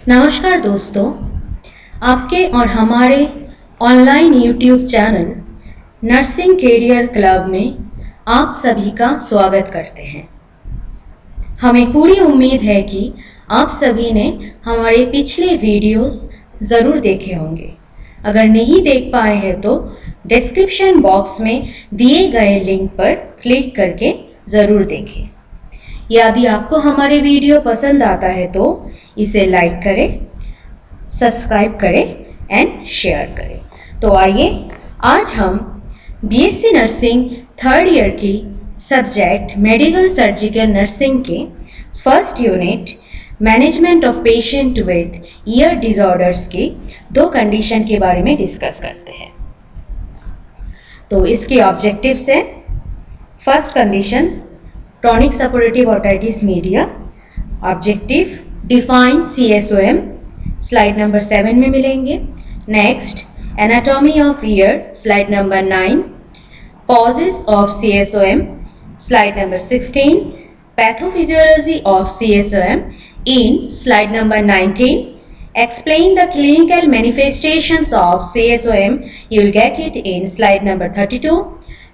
नमस्कार दोस्तों, आपके और हमारे online YouTube channel nursing career club में आप सभी का स्वागत करते हैं। हमें पूरी उम्मीद है कि आप सभी ने हमारे पिछले वीडियोस ज़रूर देखे होंगे। अगर नहीं देख पाए हैं तो डिस्क्रिप्शन बॉक्स में दिए गए लिंक पर क्लिक करके ज़रूर देखें। यदि आपको हमारे वीडियो पसंद आता है तो इसे लाइक करें, सब्सक्राइब करें एंड शेयर करें। तो आइए आज हम बीएससी नर्सिंग थर्ड ईयर की सब्जेक्ट मेडिकल सर्जिकल नर्सिंग के first unit management of patient with year disorders के दो कंडीशन के बारे में डिस्कस करते हैं। तो इसके ऑब्जेक्टिव्स है, first condition chronic suppurative otitis media, objective define CSOM, slide number 7 में मिलेंगे। Next anatomy of ear, slide number 9, causes of CSOM, slide number 16, pathophysiology of CSOM in slide number 19, explain the clinical manifestations of CSOM, you will get it in slide number 32.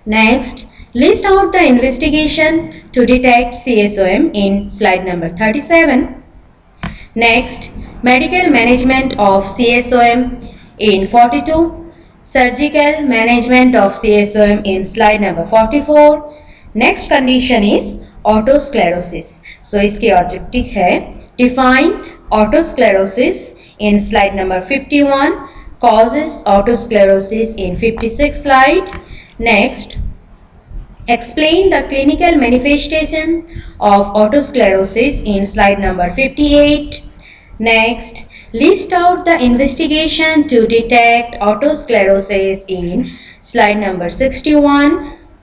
Next, list out the investigation to detect CSOM in slide number 37. Next, medical management of CSOM in 42. Surgical management of CSOM in slide number 44. Next condition is autosclerosis. So इसके objective है define autosclerosis in slide number 51. Causes autosclerosis in 56 slide. Next, explain the clinical manifestation of autosclerosis in slide number 58. Next, list out the investigation to detect autosclerosis in slide number 61.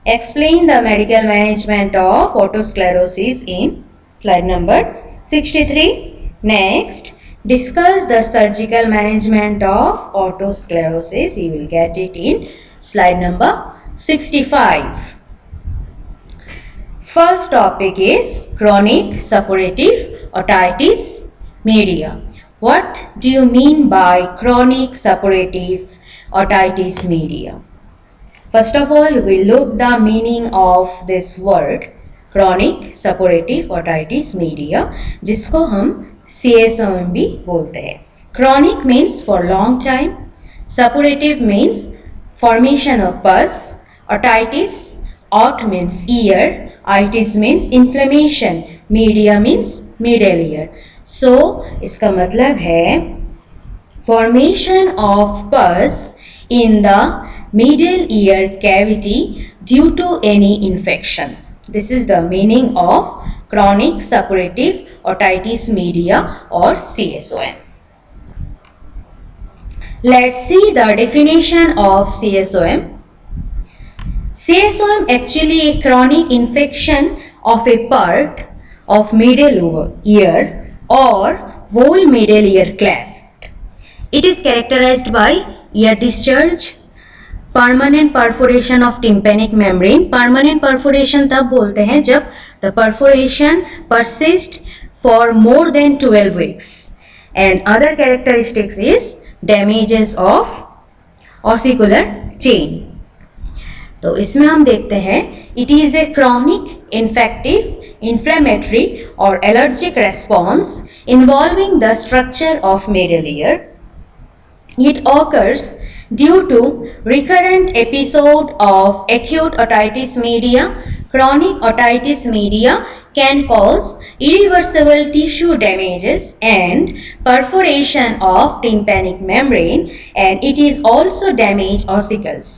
Explain the medical management of autosclerosis in slide number 63. Next, discuss the surgical management of autosclerosis. You will get it in slide number 65. First topic is chronic suppurative otitis media. What do you mean by chronic suppurative otitis media? First of all, we look the meaning of this word chronic suppurative otitis media, जिसको हम CSOM भी बोलते हैं। Chronic means for long time, suppurative means formation of pus, otitis, ot means ear, itis means inflammation, media means middle ear. So इसका मतलब है formation of pus in the middle ear cavity due to any infection. This is the meaning of chronic suppurative otitis media or CSOM. Let's see the definition of CSOM. CSOM actually a chronic infection of a part of middle ear or whole middle ear cleft. It is characterized by ear discharge, permanent perforation of tympanic membrane. Permanent perforation तब बोलते हैं जब the perforation persists for more than 12 weeks. And other characteristics is damages of ossicular chain. तो इसमें हम देखते हैं it is a chronic infective inflammatory और allergic response involving the structure of middle ear. It occurs due to recurrent episode of acute otitis media. Chronic otitis media can cause irreversible tissue damages and perforation of tympanic membrane, and it is also damage ossicles.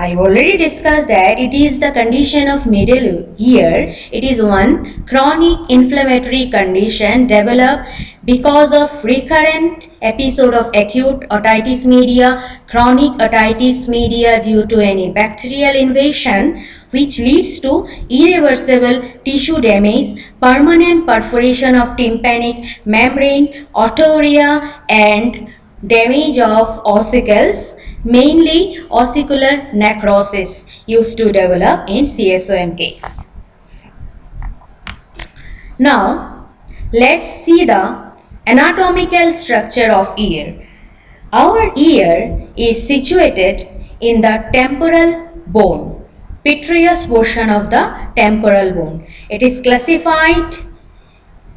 I already discussed that it is the condition of middle ear. It is one chronic inflammatory condition developed because of recurrent episode of acute otitis media, chronic otitis media due to any bacterial invasion which leads to irreversible tissue damage, permanent perforation of tympanic membrane, otorrhea and damage of ossicles. Mainly ossicular necrosis used to develop in CSOM case. Now let's see the Anatomical structure of ear. Our ear is situated in the temporal bone, vitreous portion of the temporal bone. It is classified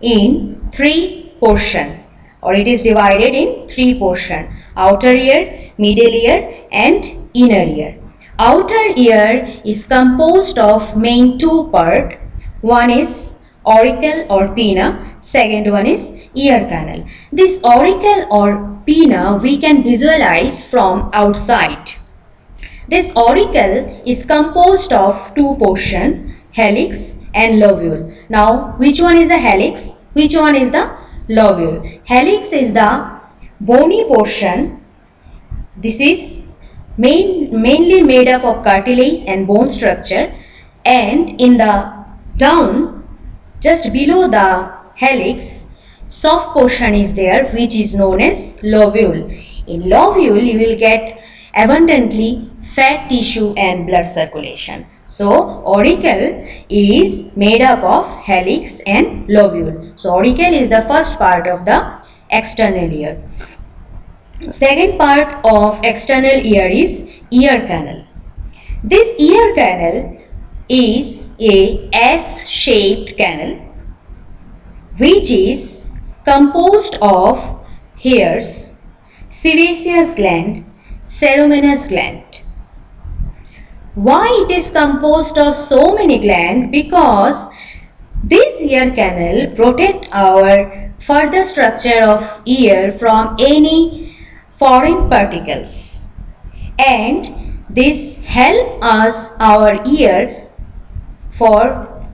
in three portions, or it is divided in three portions: outer ear, middle ear and inner ear. Outer ear is composed of main two parts. One is auricle or pinna, second one is ear canal. This auricle or pinna we can visualize from outside. This auricle is composed of two portions, helix and lobule. Now, which one is the helix? Which one is the lobule? Helix is the bony portion. This is mainly made up of cartilage and bone structure, and in the down, just below the helix, soft portion is there which is known as lobule. In lobule, you will get abundantly fat tissue and blood circulation. So, auricle is made up of helix and lobule. So, auricle is the first part of the external ear. Second part of external ear is ear canal. This ear canal is a S-shaped canal which is composed of hairs, sebaceous gland, ceruminous gland. Why it is composed of so many glands? Because this ear canal protect our further structure of ear from any foreign particles, and this help us our ear for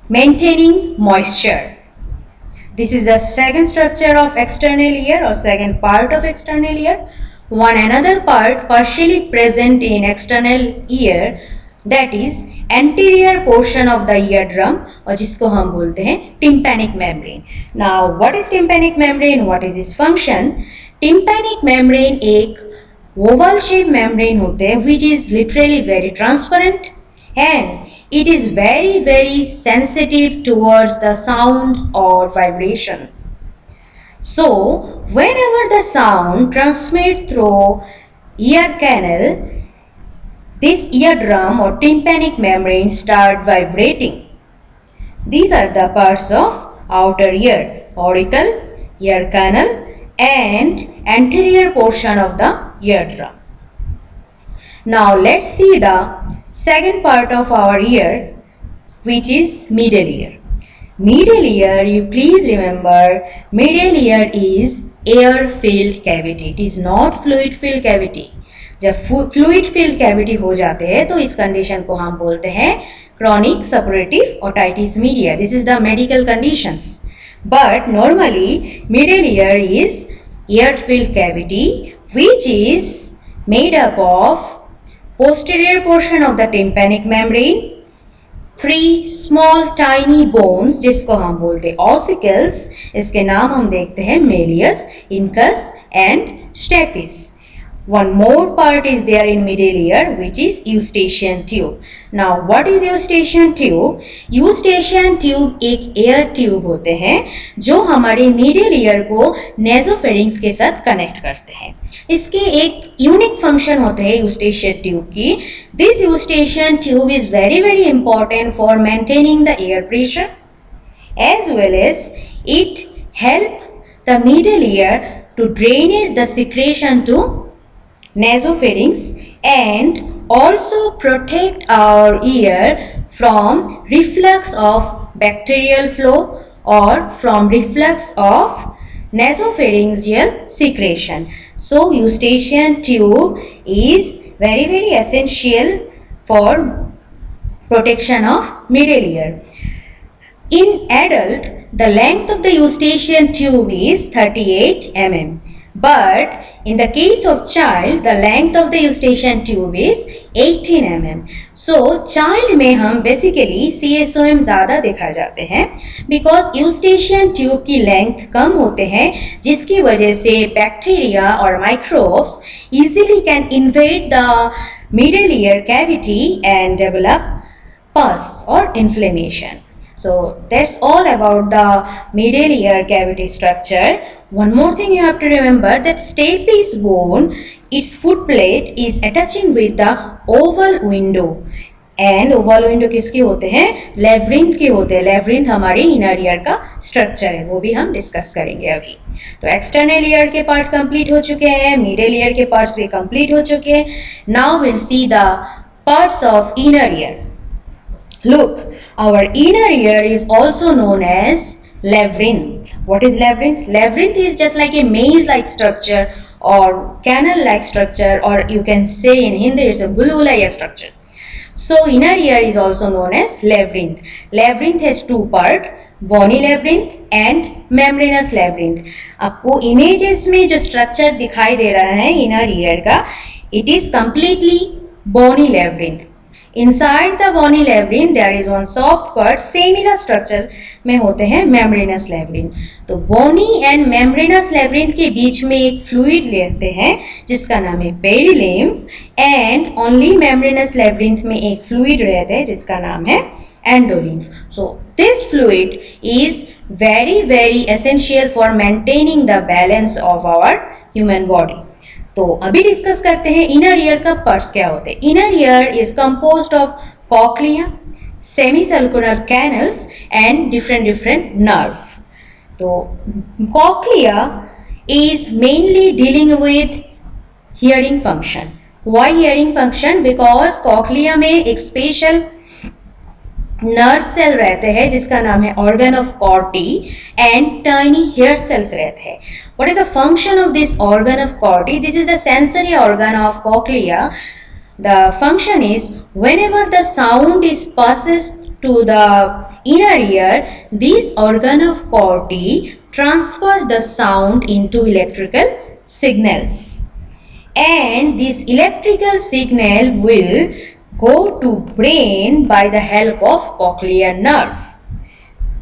maintaining moisture. This is the second structure of external ear or second part of external ear. One another part partially present in external ear, that is anterior portion of the eardrum, और जिसको हम बोलते हैं tympanic membrane. Now what is tympanic membrane? What is its function? Tympanic membrane एक oval shaped membrane होते हैं which is literally very transparent and it is very sensitive towards the sounds or vibration. So whenever the sound transmit through ear canal, this eardrum or tympanic membrane start vibrating. These are the parts of outer ear: auricle, ear canal and anterior portion of the eardrum. Now let's see the second part of our ear, which is middle ear. Middle ear, you please remember, middle ear is air filled cavity. It is not fluid filled cavity. जब fluid filled cavity हो जाते हैं तो इस condition को हम बोलते हैं chronic suppurative otitis media. This is the medical conditions. But normally middle ear is air filled cavity which is made up of posterior portion of the tympanic membrane, three small tiny bones जिसको हम बोलते हैं ossicles. इसके नाम हम देखते हैं malleus, incus and stapes. One more part is there in middle ear which is eustachian tube. Now what is eustachian tube? Eustachian tube एक air tube होते हैं जो हमारे middle ear को nasopharynx के साथ connect करते हैं. इसके एक यूनिक फंक्शन होते हैं eustachian tube की. This eustachian tube is very important for maintaining the air pressure as well as it help the middle ear to drainage the secretion to nasopharynx and also protect our ear from reflux of bacterial flow or from reflux of nasopharyngeal secretion. So eustachian tube is very essential for protection of middle ear. In adult, the length of the eustachian tube is 38 mm. But in the case of child, the length of the eustachian tube is 18 mm. So child में हम basically CSOM ज़्यादा देखा जाते हैं because eustachian tube की length कम होते हैं जिसकी वजह से bacteria और microbes easily can invade the middle ear cavity and develop pus or inflammation. So that's all about the middle ear cavity structure. One more thing you have to remember, that stapes bone, its foot plate is attaching with the oval window. And Oval window किसके होते हैं? Labyrinth के होते हैं. Labyrinth हमारी inner ear का structure है, वो भी हम डिस्कस करेंगे अभी. तो एक्सटर्नल ईयर के पार्ट कंप्लीट हो चुके हैं, मिडिल ईयर के पार्ट्स भी कंप्लीट हो चुके हैं. Now will see the parts of inner ear. Look, our inner ear is also known as labyrinth. What is labyrinth? Labyrinth is just like a maze-like structure or canal-like structure, or you can say in Hindi it's a bulbula structure. So inner ear is also known as labyrinth. Labyrinth has two parts, bony labyrinth and membranous labyrinth. आपको images में जो structure दिखाई दे रहा है inner ear का, it is completely bony labyrinth. Inside the bony labyrinth there is one soft part, similar structure में होते हैं membranous labyrinth. तो bony and membranous labyrinth के बीच में एक fluid लेते हैं जिसका नाम है perilymph, and only membranous labyrinth में एक fluid रहता है जिसका नाम है endolymph. So this fluid is very essential for maintaining the balance of our human body. तो अभी डिस्कस करते हैं इनर ईयर का पार्ट्स क्या होते हैं. Inner ear is composed of cochlea, semicircular canals and different nerve. तो cochlea is mainly dealing with hearing function. Why hearing function? Because cochlea में एक स्पेशल नर्व सेल रहते हैं जिसका नाम है organ of Corti and tiny hair cells रहते हैं. What is the function of this organ of Corti? This is the sensory organ of cochlea. The function is whenever the sound is passes to the inner ear, this organ of Corti transfer the sound into electrical signals, and this electrical signal will go to brain by the help of cochlear nerve.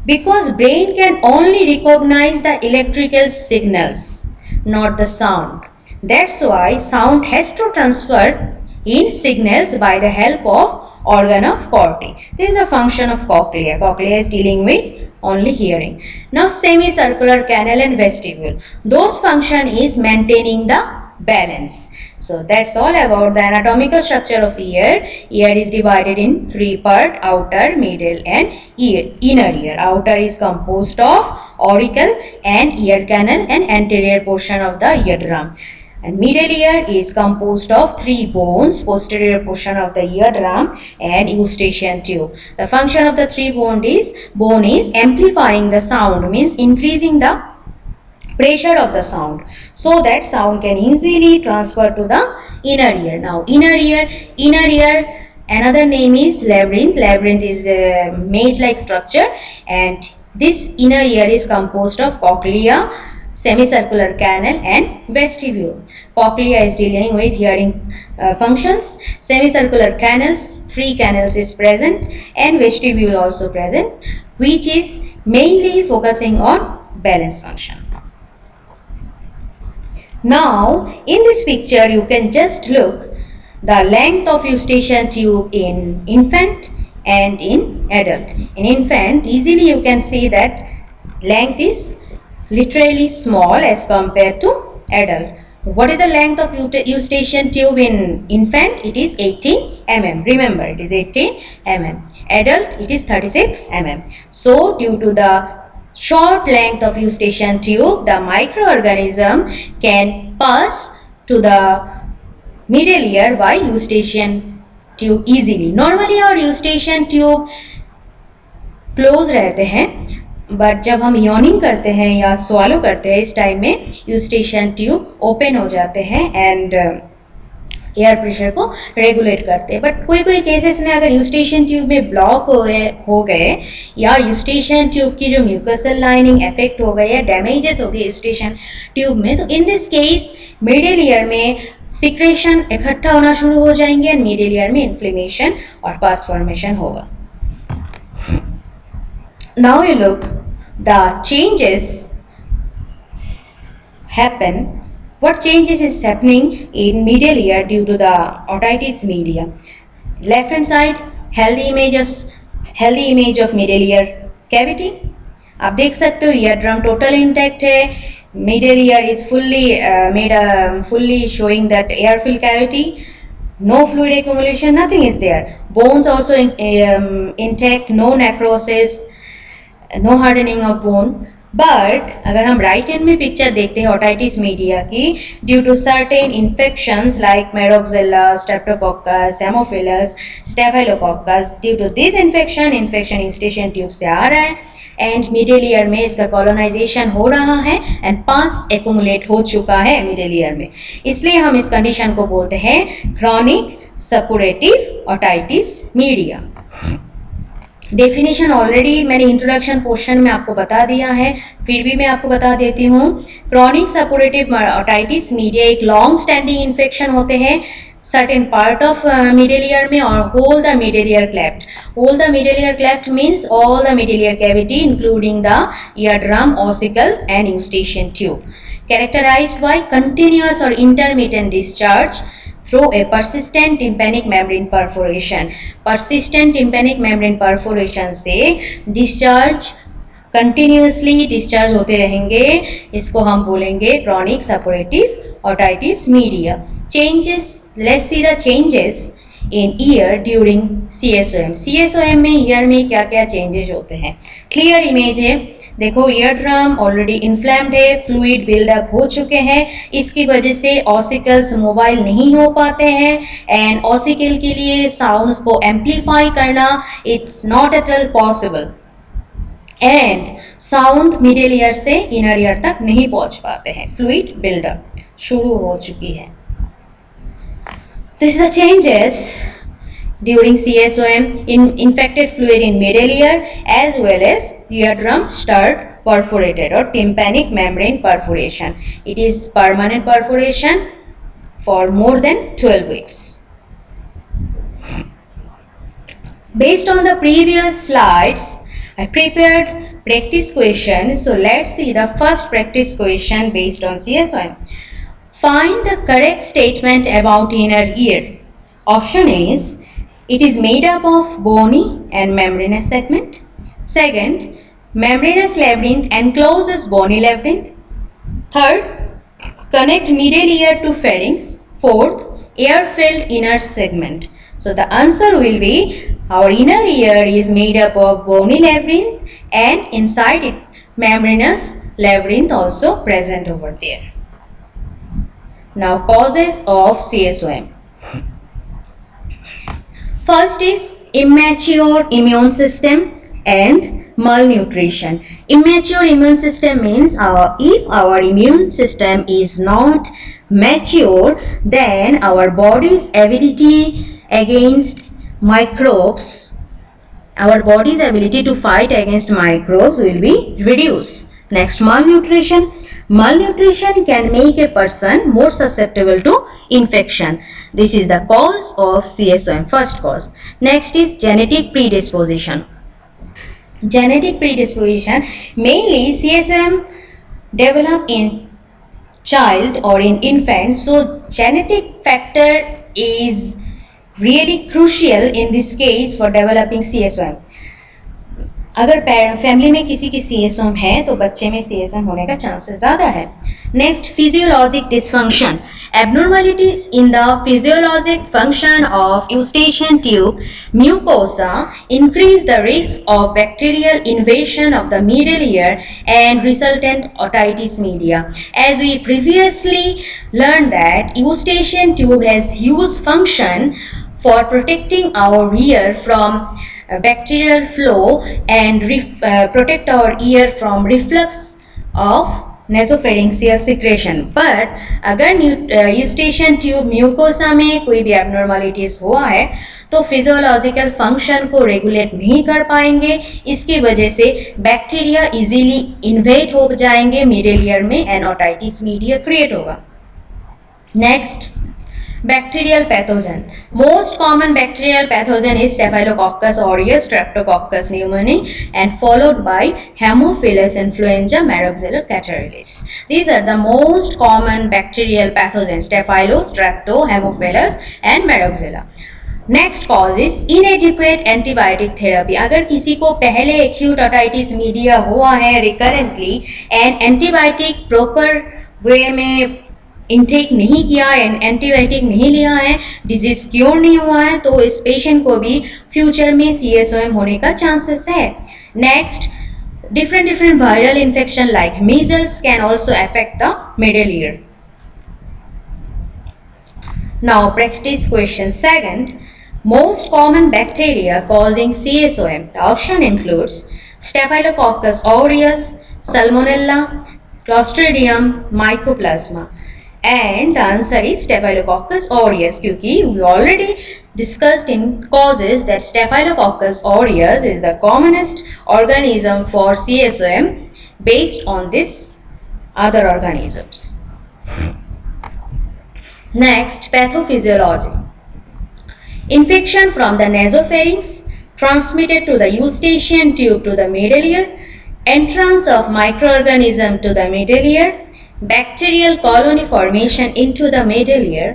Because brain can only recognize the electrical signals, not the sound. That's why sound has to transfer in signals by the help of organ of Corti. This is a function of cochlea. Cochlea is dealing with only hearing. Now semicircular canal and vestibule. Those function is maintaining the balance. So that's all about the anatomical structure of ear. Ear is divided in three parts: outer, middle and inner ear. Outer is composed of auricle and ear canal and anterior portion of the eardrum. And middle ear is composed of three bones: posterior portion of the eardrum and eustachian tube. The function of the three bone is amplifying the sound, means increasing the pressure of the sound so that sound can easily transfer to the inner ear. Now inner ear, another name is labyrinth. Labyrinth is a maze-like structure, and this inner ear is composed of cochlea, semicircular canal and vestibule. Cochlea is dealing with hearing functions. Semicircular canals, three canals is present, and vestibule also present, which is mainly focusing on balance function. Now in this picture you can just look the length of eustachian tube in infant and in adult. In infant, easily you can see that length is literally small as compared to adult. What is the length of eustachian tube in infant? It is 18 mm. Remember, it is 18 mm. Adult, it is 36 mm. So due to the short length of eustachian tube, the microorganism can pass to the middle ear by eustachian tube easily. Normally our eustachian tube close रहते हैं, but जब हम yawning करते हैं या swallow करते हैं, इस टाइम में eustachian tube open हो जाते हैं and एयर प्रेशर को रेगुलेट करते हैं. बट कोई केसेस में अगर यूस्टेशियन ट्यूब में ब्लॉक हो गए या यूस्टेशियन ट्यूब की जो म्यूकसल लाइनिंग इफेक्ट हो गए या डैमेजेस हो गए यूस्टेशियन ट्यूब में, तो in this case middle ear में सिक्रेशन इकट्ठा होना शुरू हो जाएंगे एंड मिडिल ईयर में इन्फ्लेमेशन और पस फॉर्मेशन होगा. Now you look the changes happen. What changes is happening in middle ear due to the otitis media? Left hand side, healthy image of middle ear. Cavity आप देख सकते हो, ear drum total intact है, middle ear is fully showing that air fill cavity, no fluid accumulation, nothing is there. Bones also intact, no necrosis, no hardening of bone. But अगर हम right hand में picture देखते हैं otitis media की, due to certain infections like moraxella, streptococcus, haemophilus, staphylococcus, due to this infection Eustachian tube से आ रहा है एंड मिडिल ईयर में इसका कॉलोनाइजेशन हो रहा है एंड पास एक्यूमुलेट हो चुका है मिडिल ईयर में, इसलिए हम इस कंडीशन को बोलते हैं chronic suppurative otitis media. Definition already मैंने इंट्रोडक्शन पोर्शन में आपको बता दिया है, फिर भी मैं आपको बता देती हूँ. क्रॉनिक सपोरेटिव ओटाइटिस मीडिया एक लॉन्ग स्टैंडिंग इन्फेक्शन होते हैं certain part of middle ear में और whole the middle ear cleft. Whole the middle ear cleft means all the middle ear cavity including the eardrum, ossicles and eustachian tube. Characterized by continuous or intermittent discharge through a persistent tympanic membrane perforation. Persistent tympanic membrane perforation से discharge continuously discharge होते रहेंगे, इसको हम बोलेंगे chronic suppurative otitis media. Changes, let's see the changes in year during CSOM. CSOM में year में क्या क्या चेंजेस होते हैं. क्लियर इमेज है, देखो ईयर ड्रम ऑलरेडी इन्फ्लेम्ड है, फ्लूइड बिल्डअप हो चुके हैं, इसकी वजह से ऑसिकल्स मोबाइल नहीं हो पाते हैं एंड ऑसिकल के लिए साउंड्स को एम्पलीफाई करना it's not at all possible and sound middle ear से इनर ईयर तक नहीं पहुंच पाते हैं, फ्लूइड बिल्डअप शुरू हो चुकी है. This is the changes during CSOM in infected fluid in middle ear as well as eardrum stud perforated or tympanic membrane perforation. It is permanent perforation for more than 12 weeks. Based on the previous slides, I prepared practice question. So let's see the first practice question based on CSOM. Find the correct statement about inner ear. Option is, it is made up of bony and membranous segment. Second, membranous labyrinth encloses bony labyrinth. Third, connect middle ear to pharynx. Fourth, air-filled inner segment. So the answer will be, our inner ear is made up of bony labyrinth and inside it membranous labyrinth also present over there. Now causes of CSOM. First is immature immune system and malnutrition. Immature immune system means if our immune system is not mature, then our body's ability against microbes, our body's ability to fight against microbes will be reduced. Next, malnutrition. Malnutrition can make a person more susceptible to infection. This is the cause of CSOM, first cause. Next is genetic predisposition. Genetic predisposition, mainly CSOM develop in child or in infant, so genetic factor is really crucial in this case for developing CSOM. अगर family में किसी की CSOM है तो बच्चे में CSOM होने का चांसेस ज़्यादा है. Next, physiologic dysfunction. Abnormalities in the physiologic function of eustachian tube mucosa increase the risk of bacterial invasion of the middle ear and resultant otitis media. As we previously learned that eustachian tube has huge function for protecting our ear from bacterial flow and protect our ear from reflux of nasopharyngeal secretion. But अगर eustachian tube mucosa में कोई भी abnormalities हुआ है तो physiological function को regulate नहीं कर पाएंगे, इसकी वजह से बैक्टीरिया इजीली इन्वेड हो जाएंगे मिडिल ईयर में एंड ओटाइटिस मीडिया क्रिएट होगा. Next, bacterial pathogen. Most common bacterial pathogen is Staphylococcus aureus, Streptococcus pneumoniae and followed by Haemophilus influenza, Maroxilla catarrhalis. These are the most common bacterial pathogens: Staphylo, Strepto, Haemophilus and Maroxilla. Next cause is इनएडिक्वेट antibiotic therapy. अगर किसी को पहले acute otitis media हुआ है recurrently and antibiotic proper way में intake नहीं किया and antibiotic नहीं लिया है, डिजीज क्योर नहीं हुआ है, तो इस पेशेंट को भी फ्यूचर में CSOM होने का चांसेस है। Next, different viral infection like measles can also affect the middle ear. Now practice question second. Most common bacteria causing CSOM. The option includes Staphylococcus aureus, Salmonella, Clostridium, Mycoplasma. And the answer is Staphylococcus aureus, क्योंकि we already discussed in causes that Staphylococcus aureus is the commonest organism for CSOM based on this other organisms. Next, pathophysiology. Infection from the nasopharynx transmitted to the eustachian tube to the middle ear, entrance of microorganism to the middle ear, bacterial colony formation into the middle ear,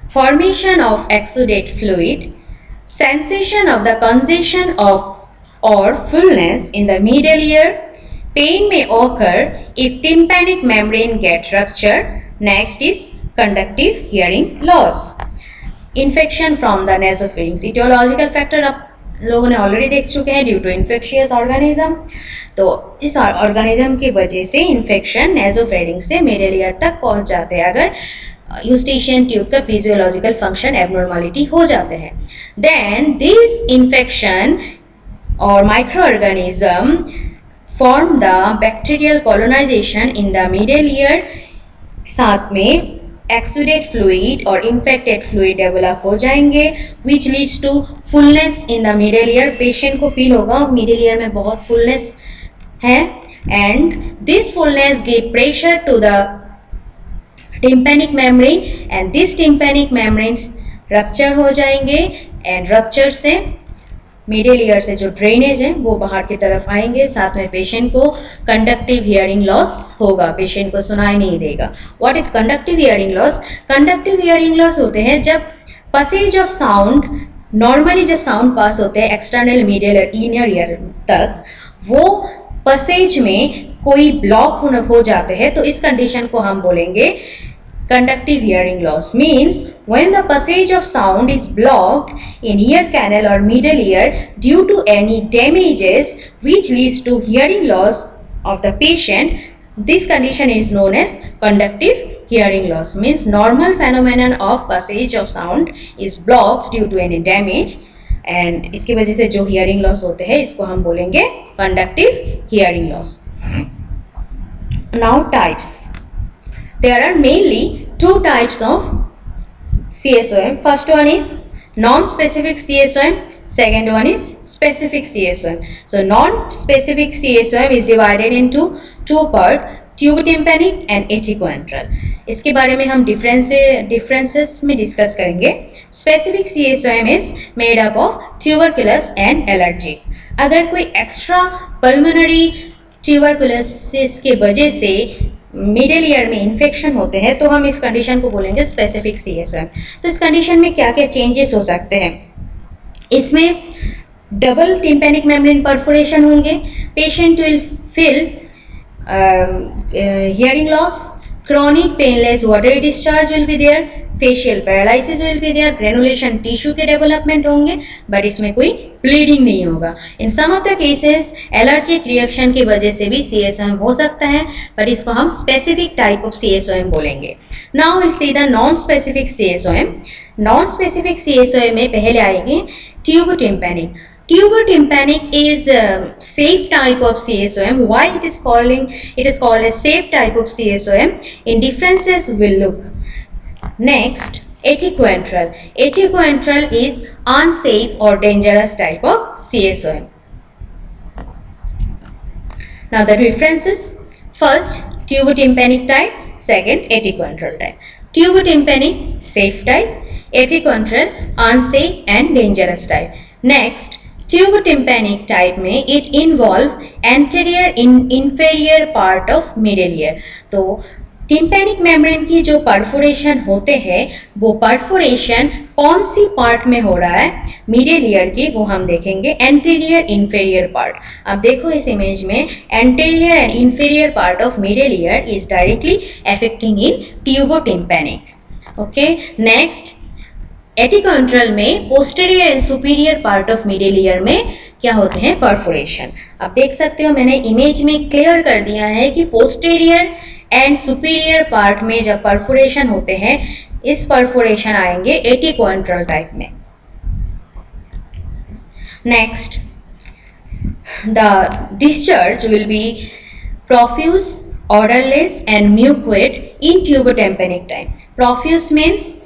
formation of exudate fluid, sensation of the congestion of or fullness in the middle ear, pain may occur if tympanic membrane gets ruptured. Next is conductive hearing loss. Infection from the nasopharynx. Etiological factor आप लोगों ने already देख चुके हैं, due to infectious organism. तो इस organism की वजह से इन्फेक्शन नेजोफेरिंक्स से मिडल ईयर तक पहुंच जाते हैं अगर यूस्टेशियन ट्यूब का फिजियोलॉजिकल फंक्शन एबनॉर्मलिटी हो जाते हैं। देन दिस इन्फेक्शन और micro organism form the bacterial colonization in the middle ear, साथ में एक्सुडेट फ्लूइड और इन्फेक्टेड फ्लूइड डेवलप हो जाएंगे, which leads to fullness in the middle ear. Patient को फील होगा मिडल ईयर में बहुत फुलनेस है, and this fullness give pressure to the tympanic membrane and this tympanic membranes rupture हो जाएंगे, एंड रप्चर से मिडिल ईयर से जो ड्रेनेज है वो बाहर की तरफ आएंगे, साथ में पेशेंट को कंडक्टिव हियरिंग लॉस होगा, पेशेंट को सुनाई नहीं देगा। What is conductive hearing loss? Conductive hearing loss होते हैं जब पसेज ऑफ साउंड, नॉर्मली जब साउंड पास होते हैं एक्सटर्नल मीडियल और इनर ईयर तक, वो पसेज में कोई ब्लॉक हो जाते हैं, तो इस कंडीशन को हम बोलेंगे conductive hearing loss. Means when the passage of sound is blocked in ear canal or middle ear due to any damages which leads to hearing loss of the patient, this condition is known as conductive hearing loss. Means normal phenomenon of passage of sound is blocked due to any damage, and इसकी वजह से जो hearing loss होते हैं इसको हम बोलेंगे conductive hearing loss. Now types. There are mainly two types of CSOM. First one is non-specific CSOM. Second one is specific CSOM. So non-specific CSOM is divided into two parts: tube tympanic and atychoantral. इसके बारे में हम differences में discuss करेंगे. Specific CSOM is made up of tuberculous and allergic. अगर कोई extra pulmonary tuberculosis के वजह से मिडिल ईयर में इन्फेक्शन होते हैं तो हम इस कंडीशन को बोलेंगे स्पेसिफिक CSOM। तो इस कंडीशन में क्या क्या चेंजेस हो सकते हैं? इसमें डबल टिम्पैनिक मेम्ब्रेन परफोरेशन होंगे, patient will feel hearing loss, chronic painless watery discharge will be there, facial paralysis will be there, granulation tissue के डेवलपमेंट होंगे, बट इसमें कोई ब्लीडिंग नहीं होगा। In some of the cases allergic reaction की वजह से भी CSOM हो सकता है, बट इसको हम स्पेसिफिक टाइप ऑफ CSOM बोलेंगे। Now will see the non specific CSOM। Non specific CSOM में पहले आएंगे tube tympanic. Tuber tympanic is a safe type of CSOM. Why it is called a safe type of CSOM? In differences we'll look. Next, atychoantral. Atychoantral is unsafe or dangerous type of CSOM. Now the differences. First, tuber tympanic type. Second, atychoantral type. Tuber tympanic safe type. Atychoantral unsafe and dangerous type. Next, tubotympanic type में it involve anterior inferior part of middle ear. तो tympanic membrane की जो perforation होते हैं वो perforation कौन सी part में हो रहा है मिडिल ईयर की, वो हम देखेंगे एंटीरियर इंफीरियर पार्ट। अब देखो इस इमेज में anterior and inferior part of middle ear is directly affecting in tubotympanic. Okay, next atticoantral में posterior and superior part of middle ear में क्या होते हैं परफोरेशन। आप देख सकते हो मैंने इमेज में क्लियर कर दिया है कि पोस्टीरियर एंड सुपीरियर पार्ट में जब परफोरेशन होते हैं इस परफोरेशन आएंगे एटिकॉन्ट्रल टाइप में। Next the discharge will be profuse, odourless and mucoid in tubotympanic time. Profuse means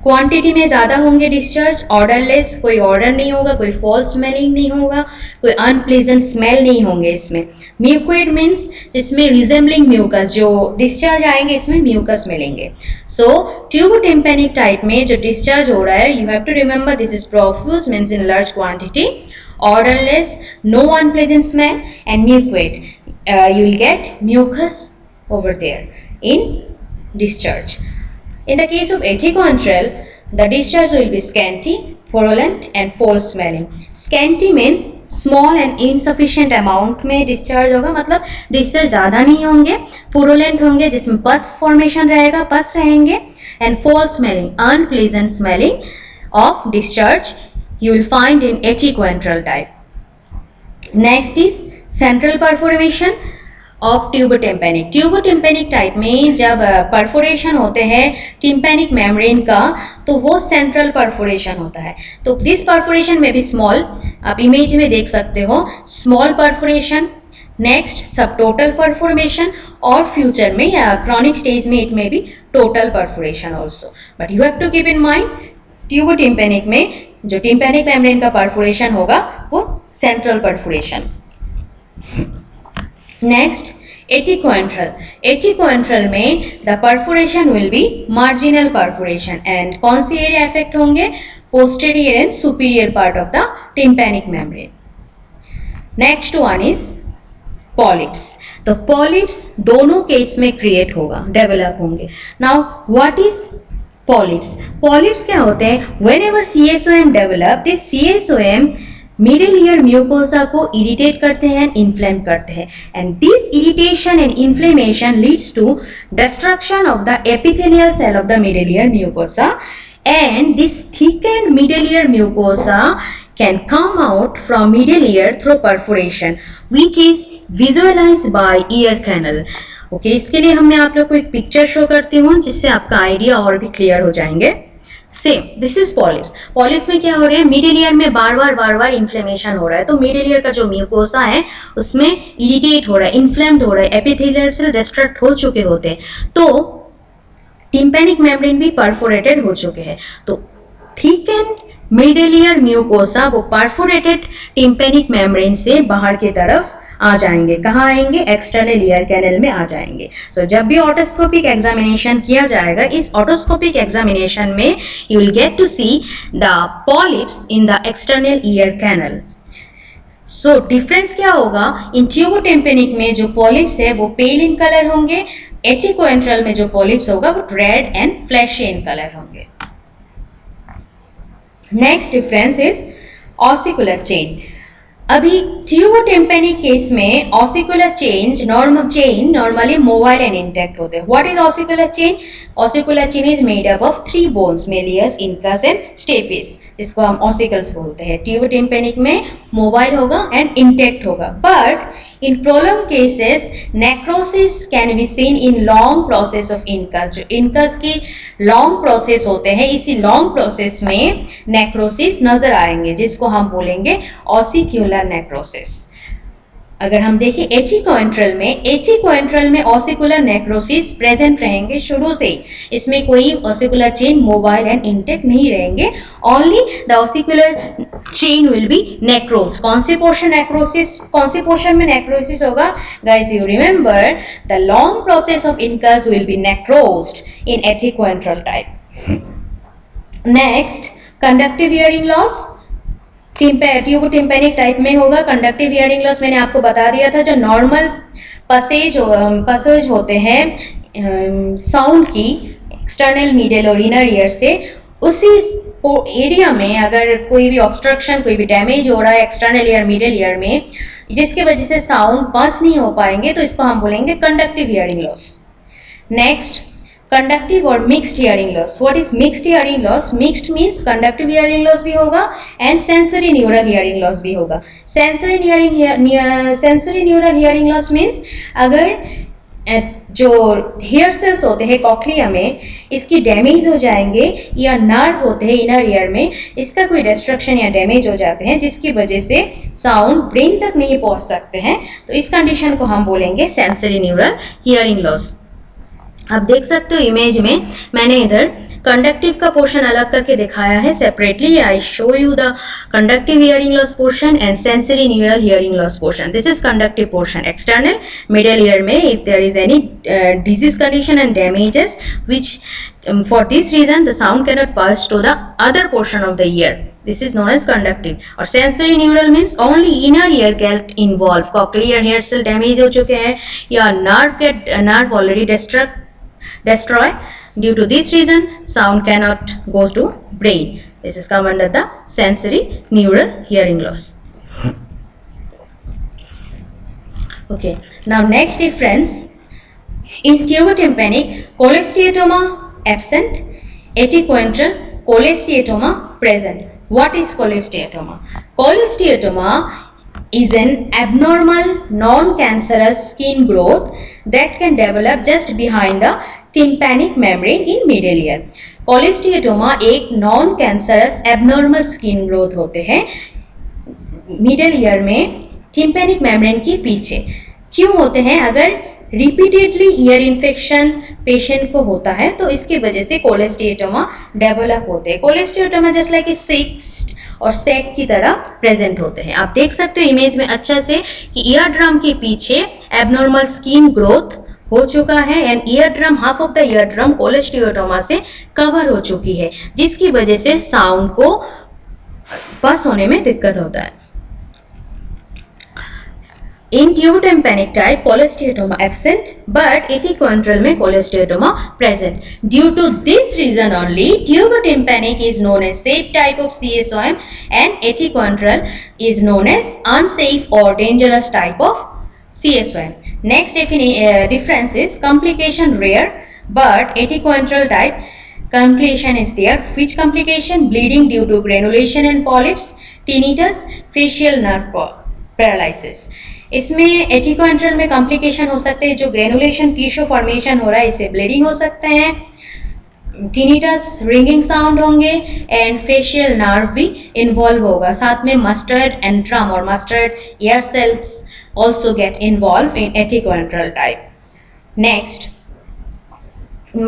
quantity में ज़्यादा होंगे डिस्चार्ज, ऑर्डरलेस कोई ऑर्डर नहीं होगा, कोई फॉल स्मेलिंग नहीं होगा, कोई अनप्लीजेंट स्मेल नहीं होंगे इसमें। म्यूक्वेट मीन्स इसमें रिजेंबलिंग म्यूकस, जो डिस्चार्ज आएंगे इसमें म्यूकस मिलेंगे। सो ट्यूबोटिम्पैनिक टाइप में जो डिस्चार्ज हो रहा है you have to remember this is profuse means in large quantity, odourless, no unpleasant smell and mucoid, you will get mucus over there in discharge. In the case of etecointral, the discharge will be scanty, purulent and foul smelling. Scanty means small and insufficient amount में discharge होगा, मतलब discharge ज़्यादा नहीं होंगे, purulent होंगे जिसमें pus formation रहेगा, pus रहेंगे, and foul smelling, unpleasant smelling of discharge you will find in etecointral type. Next is central perforation of tubotympanic. Tubotympanic type में जब परफोरेशन होते हैं टिम्पैनिक मेम्ब्रेन का तो वो सेंट्रल परफोरेशन होता है। तो दिस परफोरेशन में भी स्मॉल, आप इमेज में देख सकते हो small perforation, next subtotal perforation और फ्यूचर में या क्रॉनिक स्टेज में इट में भी total perforation also. But you have to keep in mind tubotympanic में जो टिम्पैनिक मेम्ब्रेन का परफोरेशन होगा वो central perforation. Next atticoantral. Atticoantral में the perforation will be marginal perforation and कौन सी एरिया इफेक्ट होंगे, posterior and superior part of the tympanic membrane. Next one is polyps. तो पॉलिप्स दोनों केस में क्रिएट होगा, डेवलप होंगे। Now what is polyps? Polyps क्या होते हैं? Whenever CSOM develop, this CSOM middle ear mucosa को इरिटेट करते हैं, इन्फ्लेम करते हैं, and this irritation and inflammation leads to destruction of the epithelial cell of the middle ear mucosa, and this thickened middle ear mucosa can come out from middle ear through perforation which is visualized by ear canal. Okay, इसके लिए मैं आप लोग को एक picture show करती हूँ जिससे आपका आइडिया और भी क्लियर हो जाएंगे। Same this is polyps. Polyps में क्या हो रहा है, मिडिल ईयर में बार बार इन्फ्लेमेशन हो रहा है, तो मिडिल ईयर का जो म्यूकोसा है उसमें इरिटेट हो रहा है, इन्फ्लेम्ड हो रहा है, एपिथेलियल सेल डिस्ट्रक्ट हो चुके होते हैं, तो टिम्पैनिक मेम्ब्रेन भी परफोरेटेड हो चुके हैं। तो थिकेंड मिडिल ईयर म्यूकोसा वो परफोरेटेड टिम्पैनिक मेम्ब्रेन से बाहर की तरफ आ जाएंगे। कहाँ आएंगे? एक्सटर्नल ईयर कैनल में आ जाएंगे। सो जब भी ऑटोस्कोपिक एग्जामिनेशन किया जाएगा, इस ऑटोस्कोपिक एग्जामिनेशन में you will get to see the polyps in the external ear canal. So difference क्या होगा? इन ट्यूबोटिम्पैनिक में जो पॉलिप्स है वो पेल इन कलर होंगे, एटिकोएंट्रल में जो पॉलिप्स होगा वो red and fleshy in colour होंगे। Next difference is ossicular chain. अभी ट्यूबोटिम्पैनिक केस में ossicular chain normally mobile and intact होते हैं। What is ossicular chain? Ossicular chain is made up of 3 bones, malleus, incus and stapes, जिसको हम ossicles बोलते हैं। Tubotympanic में मोबाइल होगा एंड इंटैक्ट होगा, but in prolong cases necrosis can be seen in long process of incus. जो incus की long process होते हैं, इसी लॉन्ग प्रोसेस में नेक्रोसिस नजर आएंगे, जिसको हम बोलेंगे ऑसिक्यूलर नेक्रोसिस। अगर हम देखें एटिकोएंट्रल में ऑसिकुलर नेक्रोसिस प्रेजेंट रहेंगे शुरू से ही, इसमें कोई ossicular chain mobile and intact नहीं रहेंगे, only the ossicular chain will be necrose. कौन से पोर्शन में नेक्रोसिस होगा? Guys you remember the long process of incus will be necrosed in atticoantral type. Next conductive hearing loss tubotympanic type में होगा। Conductive hearing loss मैंने आपको बता दिया था, जो नॉर्मल पसेज होते हैं साउंड की एक्सटर्नल मिडल और इनर ईयर से उसी एरिया में अगर कोई भी ऑब्स्ट्रक्शन, कोई भी डैमेज हो रहा है एक्सटर्नल ईयर, मिडल ईयर में, जिसकी वजह से साउंड पास नहीं हो पाएंगे, तो इसको हम बोलेंगे conductive hearing loss. Next, conductive और mixed hearing loss. What is mixed hearing loss? Mixed means conductive hearing loss भी होगा and sensory neural hearing loss भी होगा। Sensory neural hearing loss means अगर जो हेयर सेल्स होते हैं कॉक्लिया में, इसकी डैमेज हो जाएंगे, या नर्व होते हैं इनर ईयर में, इसका कोई डिस्ट्रक्शन या डैमेज हो जाते हैं, जिसकी वजह से साउंड ब्रेन तक नहीं पहुंच सकते हैं, तो इस कंडीशन को हम बोलेंगे सेंसरी न्यूरल हियरिंग लॉस। आप देख सकते हो इमेज में मैंने इधर कंडक्टिव का पोर्शन अलग करके दिखाया है separately. I show you the conductive hearing loss portion and sensory neural hearing loss portion. This is conductive portion, external middle ear में if there is any disease condition and damages which for this reason the sound cannot pass to the other portion of the ear. This is known as conductive. और sensory neural means only inner ear get involved. cochlear hair cell damage हो चुके हैं या nerve already destroy. Due to this reason sound cannot go to brain. This is come under the sensory neural hearing loss. Okay, now next difference in tubotympanic, cholesteatoma absent, etecoentral cholesteatoma present. What is cholesteatoma? Cholesteatoma is an abnormal non-cancerous skin growth that can develop just behind the tympanic membrane in middle ear. Cholesteatoma एक non cancerous abnormal skin growth होते हैं middle ear में tympanic membrane के पीछे। क्यों होते हैं? अगर रिपीटेडली ईयर इन्फेक्शन पेशेंट को होता है तो इसकी वजह से कोलेस्टिएटोमा डेवलप होते हैं। कोलेस्टिएटोमा जस्ट लाइक ए सिस्ट और सैक की तरह प्रेजेंट होते हैं। आप देख सकते हो इमेज में अच्छा से कि ईयर ड्रम के पीछे एबनॉर्मल स्किन ग्रोथ हो चुका है and ear drum, half of the ear drum cholesteatoma से कवर हो चुकी है, जिसकी वजह से साउंड को पास होने में दिक्कत होता है। In tubotympanic type, cholesteatoma absent, but etecoentral में cholesteatoma present. Due to this reason only, tubotympanic is known as safe type of CSOM and etecoentral is known as unsafe or dangerous type of CSOM. Next difference is complication rare, but etecoentral type complication is there. Which complication? Bleeding due to granulation and polyps, tinnitus, facial nerve paralysis. इसमें एटिकोएंट्रल में complication हो सकते हैं, जो granulation tissue formation हो रहा है इससे ब्लीडिंग हो सकते हैं, टिनिटस रिंगिंग साउंड होंगे एंड फेशियल नर्व भी इन्वॉल्व होगा। साथ में मस्टर्ड एंट्रम और mastoid air cells also get involved in etecoentral type. Next,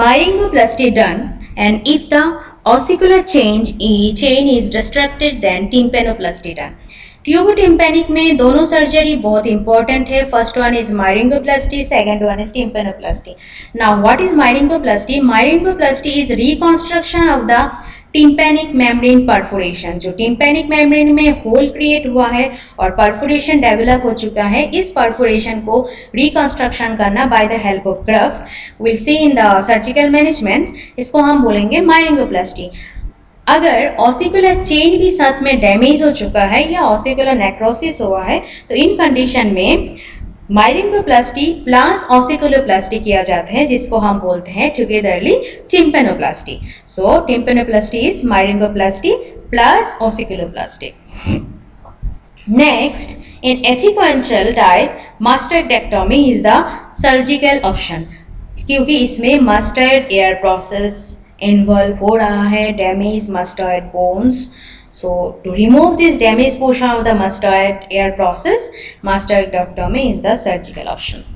myringoplasty done, and if the ossicular chain is destructed, then tympanoplasty done. ट्यूबोटिम्पैनिक में दोनों surgery बहुत important है। First one is myringoplasty, second one is टिम्पैनोप्लास्टी। Now what is myringoplasty? Myringoplasty is reconstruction of the tympanic membrane perforation. जो tympanic membrane में hole create हुआ है और perforation develop हो चुका है, इस परफोरेशन को रिकंस्ट्रक्शन करना by the help of graft, will see in the surgical management, इसको हम बोलेंगे मायरिंगोप्लास्टी। अगर ऑसिकुलर चेन भी साथ में डैमेज हो चुका है या ऑसिकुलर नेक्रोसिस हुआ है, तो इन कंडीशन में मायरिंगोप्लास्टी प्लस ऑसिकुलोप्लास्टी किया जाता है, जिसको हम बोलते हैं togetherly tympanoplasty. So tympanoplasty is myringoplasty plus ossiculoplasty. Next, in atticoantral type mastoidectomy is the surgical option, क्योंकि इसमें मास्टर्ड एयर प्रोसेस इन्वॉल्व हो रहा है, damage mastoid bones. So to remove this damaged portion of the mastoid air process, mastectomy is the surgical option.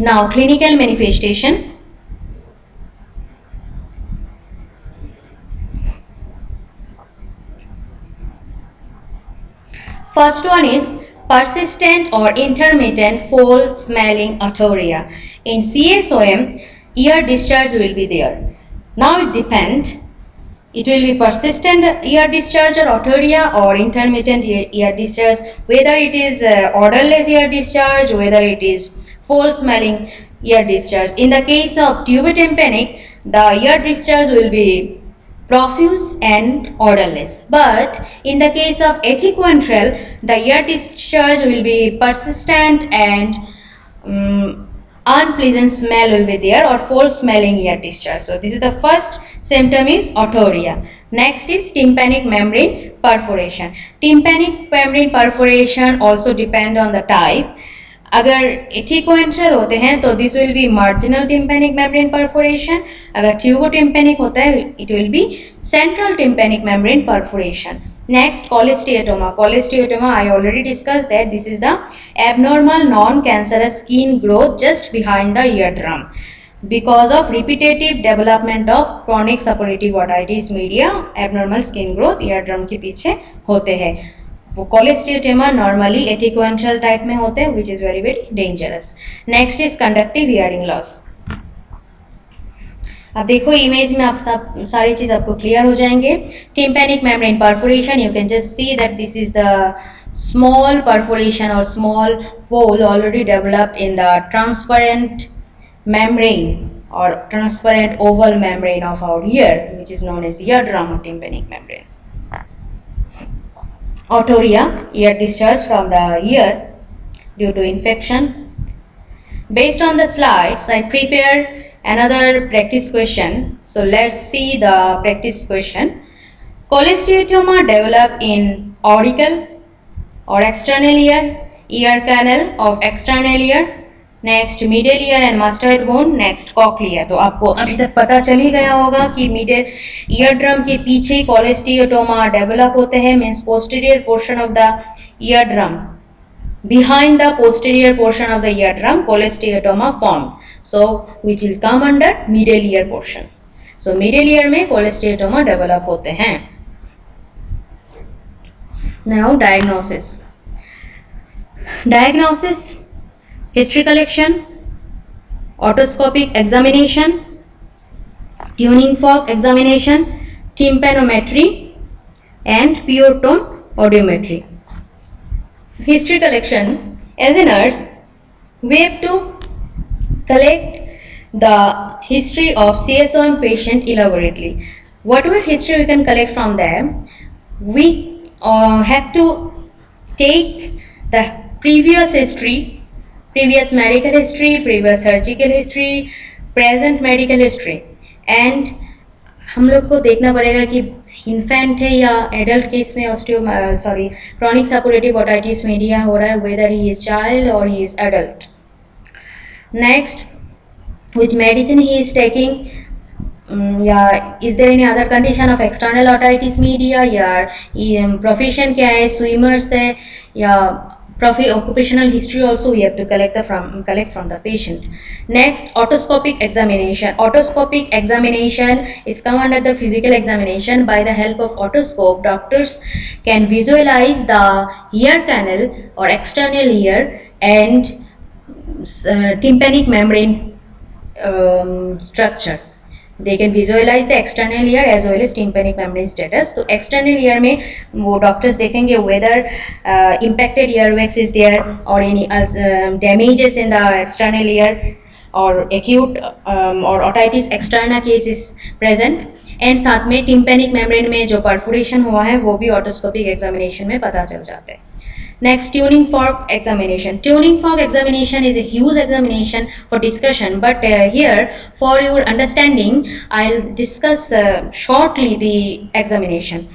Now clinical manifestation. First one is persistent or intermittent foul smelling otorrhea. In CSOM, ear discharge will be there. Now it depends it will be persistent ear discharge or otorrhea, or intermittent ear discharge, whether it is odorless ear discharge, whether it is foul smelling ear discharge. In the case of tubotympanic, the ear discharge will be profuse and odorless, but in the case of etiquantral, the ear discharge will be persistent and unpleasant smell will be there, or foul smelling ear discharge. So this is the first symptom is otorrhea. Next is tympanic membrane perforation. Tympanic membrane perforation also depend on the type. अगर एटिक्वेंट्रल होते हैं तो this will be marginal tympanic membrane perforation. अगर ट्यूबोटिम्पैनिक होता है it will be central tympanic membrane perforation. Next, cholesteatoma. Cholesteatoma, I already discussed that this is the abnormal non-cancerous skin growth just behind the eardrum because of repetitive development of chronic suppurative otitis media. Abnormal skin growth eardrum के पीछे होते हैं. वो cholesteatoma normally etiquantral type में होते हैं, which is very very dangerous. Next is conductive hearing loss. अब देखो इमेज में आप सब सारी चीज आपको क्लियर हो जाएंगे. Tympanic membrane perforation, you can just see that this is the small perforation or small hole already developed in the transparent membrane or transparent oval membrane of our ear, which is known as eardrum or tympanic membrane. Otorrhea, ear discharge from the ear due to infection. Based on the slides, I prepared another practice question. So let's see the practice question. Cholesteatoma develop in auricle or external ear, ear canal of external ear, next middle ear and mastoid bone, next cochlea. तो आपको अभी तक पता चल ही गया होगा कि middle ear drum के पीछे cholesteatoma डेवलप होते हैं, means posterior portion of the eardrum. Behind the posterior portion of the eardrum, cholesteatoma formed. So which will come under middle ear portion. So middle ear में cholesteatoma develop होते हैं. Now diagnosis. Diagnosis: history collection, otoscopic examination, tuning fork examination, tympanometry, and pure tone audiometry. History collection. As a nurse, we have to collect the history of CSOM patient elaborately. Whatever history we can collect from them, we have to take the previous history, previous medical history, previous surgical history, present medical history, and हम लोग को देखना पड़ेगा कि infant है या adult case में chronic suppurative otitis media हो रहा है, वेदर ही इज चाइल्ड और he is adult. Next, which medicine he is taking, या is there any other condition of external otitis media, या profession क्या है, swimmers है, या occupational history also we have to collect from the patient. Next, otoscopic examination. Otoscopic examination is come under the physical examination. By the help of otoscope, doctors can visualize the ear canal or external ear and tympanic membrane structure. They can visualize the external ear as well as tympanic membrane status. तो external ear में वो doctors देखेंगे whether impacted earwax is there or any damages in the external ear or acute or otitis externa case is present. And साथ में tympanic membrane में जो perforation हुआ है वो भी otoscopic examination में पता चल जाता है. Next, tuning fork examination. Tuning fork examination is a huge examination for discussion, but here for your understanding I'll discuss shortly the examination.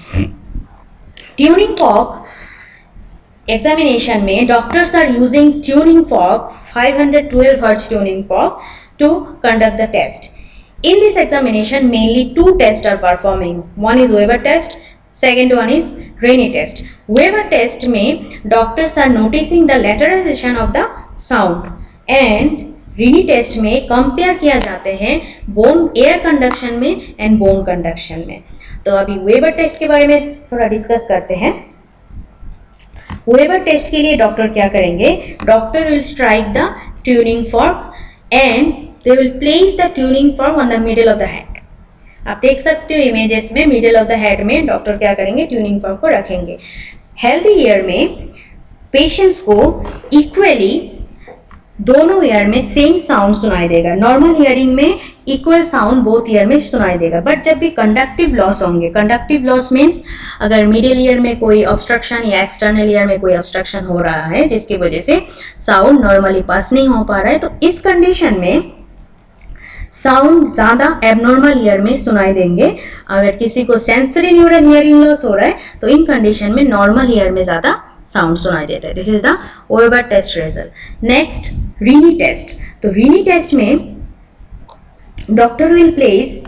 Tuning fork examination में doctors are using tuning fork 512 Hz tuning fork to conduct the test. In this examination mainly two tests are performing. One is Weber test, second one is Raynaud test. Weber test में doctors are noticing the lateralization of the sound, and Raynaud test में compare किया जाते हैं bone air conduction में and bone conduction में. तो अभी Weber test के बारे में थोड़ा डिस्कस करते हैं. Weber test के लिए डॉक्टर क्या करेंगे? Doctor will strike the tuning fork and they will place the tuning fork on the middle of the head. आप देख सकते हो इमेजेस में, मिडिल ऑफ द हेड में डॉक्टर क्या करेंगे, ट्यूनिंग फॉर्क को रखेंगे। हेल्दी ईयर में पेशेंट्स को इक्वली दोनों ईयर में सेम साउंड सुनाई देगा। नॉर्मल हियरिंग में इक्वल साउंड बोथ ईयर में सुनाई देगा, बट जब भी कंडक्टिव लॉस होंगे, कंडक्टिव लॉस मीन्स अगर मिडिल ईयर में कोई ऑब्स्ट्रक्शन या एक्सटर्नल ईयर में कोई ऑब्स्ट्रक्शन हो रहा है जिसकी वजह से साउंड नॉर्मली पास नहीं हो पा रहा है, तो इस कंडीशन में साउंड ज्यादा एबनॉर्मल ईयर में सुनाई देंगे। अगर किसी को सेंसरी न्यूरल हियरिंग लॉस हो रहा है तो इन कंडीशन में नॉर्मल ईयर में ज्यादा साउंड सुनाई देता है। This is the Weber test result. Next Rinne test. तो रीनी टेस्ट में doctor will place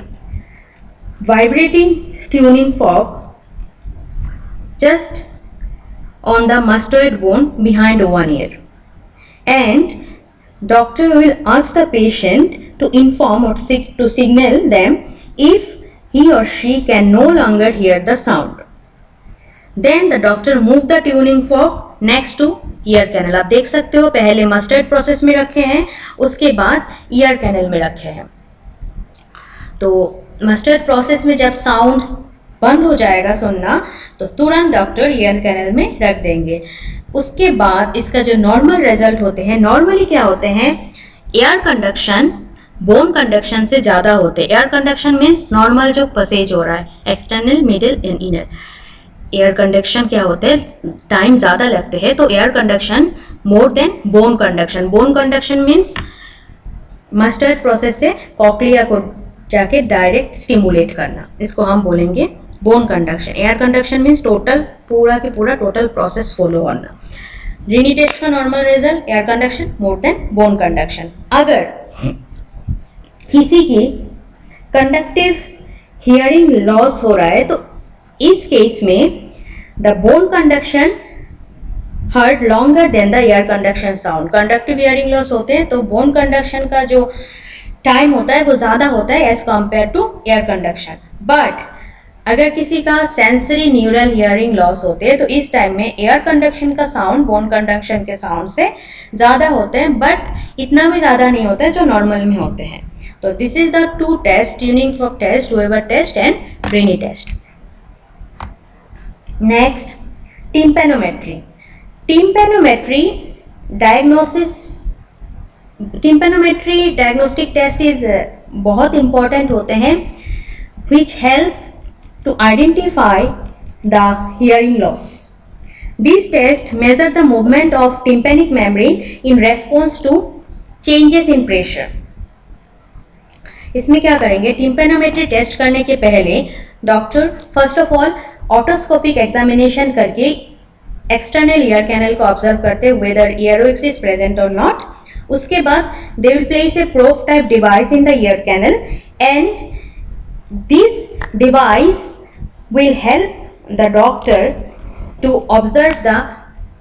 vibrating tuning fork just on the mastoid bone behind one ear, and doctor will ask the patient to inform or to signal them if he or she can no longer hear the sound. Then the doctor move the tuning fork next to ear canal. आप देख सकते हो पहले mustard process में रखे हैं, उसके बाद ईयर कैनल में रखे हैं। तो मस्टर्ड प्रोसेस में जब साउंड बंद हो जाएगा सुनना तो तुरंत डॉक्टर ईयर कैनल में रख देंगे। उसके बाद इसका जो नॉर्मल रिजल्ट होते हैं, नॉर्मली क्या होते हैं, एयर कंडक्शन बोन कंडक्शन से ज़्यादा होते हैं। एयर कंडक्शन मीन्स नॉर्मल जो पसेज हो रहा है, external, middle and inner. Air conduction क्या होते हैं, टाइम ज़्यादा लगते हैं, तो air conduction more than bone conduction. Bone conduction means mustard process से कॉक्लिया को जाके डायरेक्ट स्टिमुलेट करना, इसको हम बोलेंगे bone conduction. Air conduction means total पूरा के पूरा टोटल प्रोसेस फॉलो करना। रीनी टेस्ट का normal result air conduction more than bone conduction. अगर किसी की कंडक्टिव हियरिंग लॉस हो रहा है तो इस केस में the bone conduction heard longer than the air conduction sound. Conductive hearing loss होते हैं तो बोन कंडक्शन का जो टाइम होता है वो ज्यादा होता है as compare to air conduction. But अगर किसी का सेंसरी न्यूरल हियरिंग लॉस होते हैं तो इस टाइम में एयर कंडक्शन का साउंड बोन कंडक्शन के साउंड से ज्यादा होते हैं, बट इतना भी ज्यादा नहीं होता है जो नॉर्मल में होते हैं। तो this is the two test, tuning fork test, Weber test and Rinne test. Next tympanometry. Tympanometry diagnostic test is बहुत इंपॉर्टेंट होते हैं, which help to identify the hearing loss. These tests measure the movement of tympanic membrane in response to changes in pressure. इसमें क्या करेंगे, tympanometry test करने के पहले doctor first of all otoscopic examination करके एक्सटर्नल ईयर कैनल को observe करते हैं whether earwax is present or not. उसके बाद they will place a probe type device in the ear canal and this device will help the doctor to observe the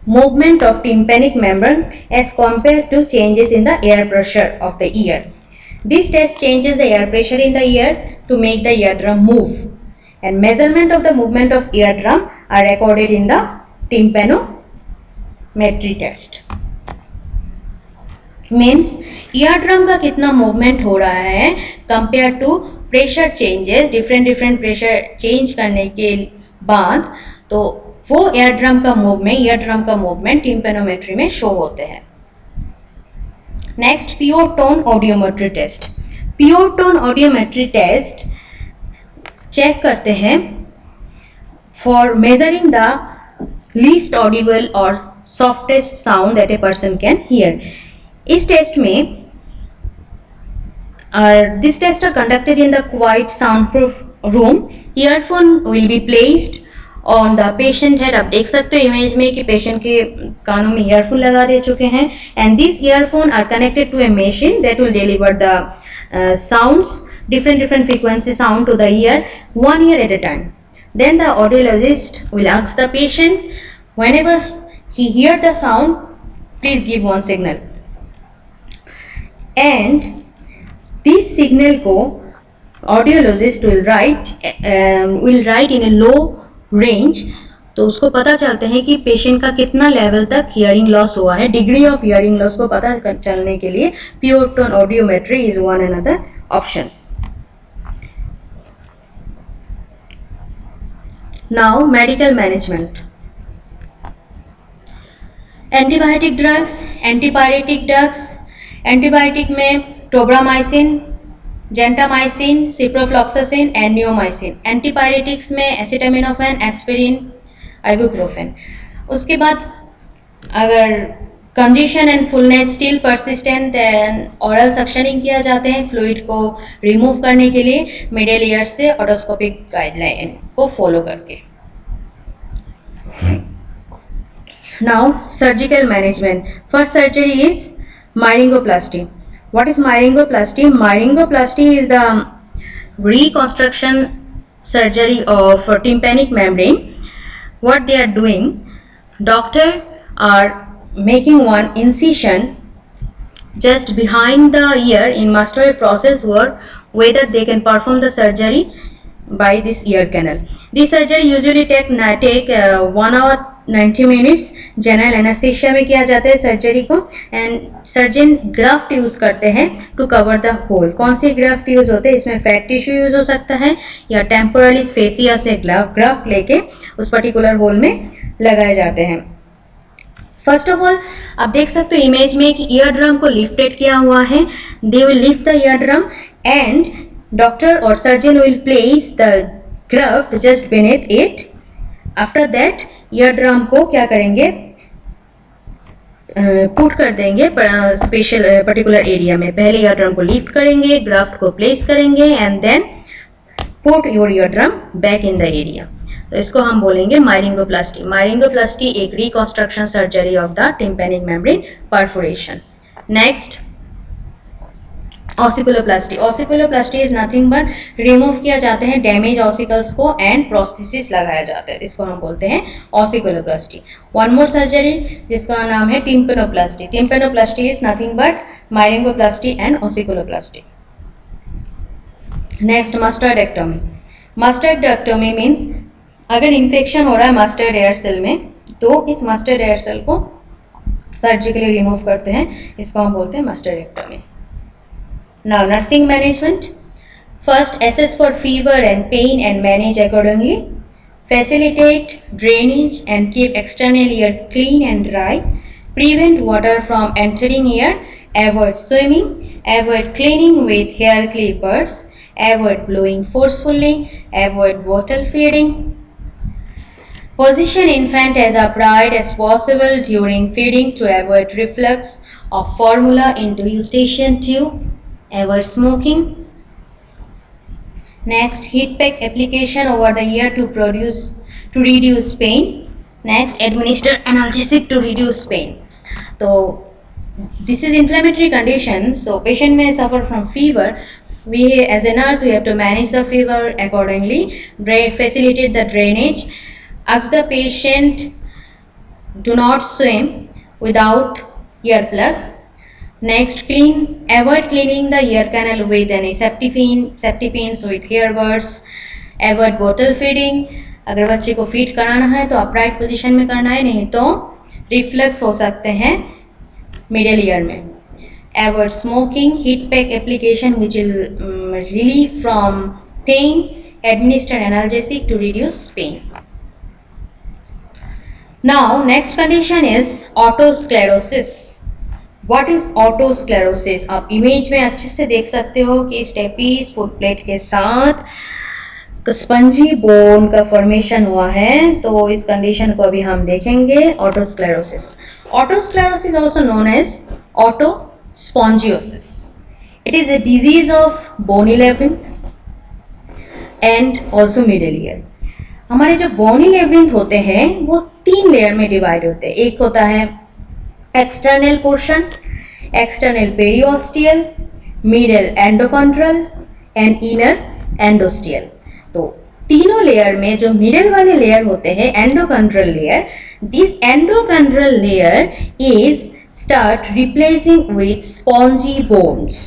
movement of tympanic membrane as compared to changes in the air pressure of the ear. This test changes the air pressure in the ear to make the eardrum move, and measurement of the movement of eardrum are recorded in the tympanometry test. Means eardrum का कितना movement हो रहा है compare to pressure changes, different pressure change करने के बाद, तो वो eardrum का मूवमेंट टिम्पैनोमेट्री में शो होते हैं। Next pure tone audiometry test. Pure tone audiometry test check करते हैं for measuring the least audible और softest sound that a person can hear. इस टेस्ट में this test are conducted in the quiet soundproof room. Earphone will be placed on the patient head. आप देख सकते हो image में कि patient के कानों में ईयरफोन लगा दे चुके हैं, and these earphone are connected to a machine that will deliver the sounds, different frequency sound to the ear, one ear at a time. Then the audiologist will ask the patient, whenever he hear the sound, please give one signal. And this signal को audiologist will write in a low range, तो उसको पता चलते हैं कि patient का कितना level तक हियरिंग लॉस हुआ है। डिग्री ऑफ हियरिंग लॉस को पता चलने के लिए pure tone audiometry is one another option. Now medical management, antibiotic drugs, antipyretic drugs, antibiotic में tobramycin, gentamicin, ciprofloxacin and neomycin. Antipyretics में एसिटामिनोफेन, एस्पिरिन, आइबुप्रोफेन। उसके बाद अगर congestion and fullness still persistent then oral suctioning किया जाते हैं fluid को remove करने के लिए मिडिल ईयर से ऑटोस्कोपिक गाइडलाइन को फॉलो करके। Now surgical management, first surgery is myringoplasty. What is myringoplasty? Myringoplasty is the reconstruction surgery of tympanic membrane. What they are doing, doctor are making one incision just behind the ear in mastoid process work, whether they can perform the surgery by this ear canal. This surgery usually take 1 hour 90 minutes. General anaesthesia में किया जाता है surgery को and surgeon graft use करते हैं to cover the whole. कौन सी graft use होते हैं? इसमें फैट टिश्यू यूज हो सकता है या टेम्पोरलिस फेसिया से ग्राफ्ट लेके उस पर्टिकुलर होल में लगाए जाते हैं। फर्स्ट ऑफ ऑल आप देख सकते हो इमेज में कि ईयर ड्रम को लिफ्टेड किया हुआ है। They will lift the ear drum and doctor और surgeon will place the graft just beneath it. After that ear drum को क्या करेंगे? पुट कर देंगे स्पेशल पर्टिकुलर एरिया में। पहले ईयर ड्रम को लिफ्ट करेंगे, ग्राफ्ट को प्लेस करेंगे and then put your ear drum back in the area. तो इसको हम बोलेंगे मायरिंगोप्लास्टी। मायरिंगोप्लास्टी एक reconstruction surgery of the tympanic membrane perforation. Next ossiculoplasty. Ossiculoplasty is nothing but remove किया जाते हैं डैमेज ऑसिकल्स को एंड प्रोस्थेसिस लगाया जाता है, इसको हम बोलते हैं ऑसिकुलोप्लास्टी। वन मोर सर्जरी जिसका नाम है tympanoplasty. Tympanoplasty is nothing but myringoplasty and ossiculoplasty. Next mastoidectomy. Mastoidectomy means अगर इन्फेक्शन हो रहा है मास्टर्ड एयर सेल में तो इस मास्टर्ड एयर सेल को सर्जिकली रिमूव करते हैं, इसको हम बोलते हैं mastoidectomy. Now nursing management, first assess for fever and pain and manage accordingly, facilitate drainage and keep external ear clean and dry, prevent water from entering ear, avoid swimming, avoid cleaning with hair clippers, avoid blowing forcefully, avoid bottle feeding. Position infant as upright as possible during feeding to avoid reflux of formula into eustachian tube. Avoid smoking. Next, heat pack application over the ear to reduce pain. Next, administer analgesic to reduce pain. So, this is inflammatory condition. So, patient may suffer from fever. We as a nurse we have to manage the fever accordingly. Facilitate the drainage. Ask the patient do not swim without earplug. Next, avoid cleaning the ear canal with any septipines with earbuds. Avoid bottle feeding. अगर बच्चे को feed कराना है तो upright position में करना है, नहीं तो रिफ्लेक्स हो सकते हैं मिडिल ईयर में. Avoid smoking. Heat pack application which will relieve from pain. Administer analgesic to reduce pain. Now next condition is autosclerosis. What is autosclerosis? आप इमेज में अच्छे से देख सकते हो कि स्टेपीज फुट प्लेट के साथ स्पंजी बोन का फॉर्मेशन हुआ है. तो इस कंडीशन को अभी हम देखेंगे. Otosclerosis. Otosclerosis also known as otospongiosis. It is a disease of bony labyrinth and also middle ear. हमारे जो बोनी लेबिरिंथ होते हैं वो 3 लेयर में डिवाइड होते हैं. एक होता है external portion, external periosteal, middle endochondral and inner endosteal. तो तीनों लेयर में जो मिडल वाले लेयर होते हैं endochondral layer, this endochondral layer is start replacing with spongy bones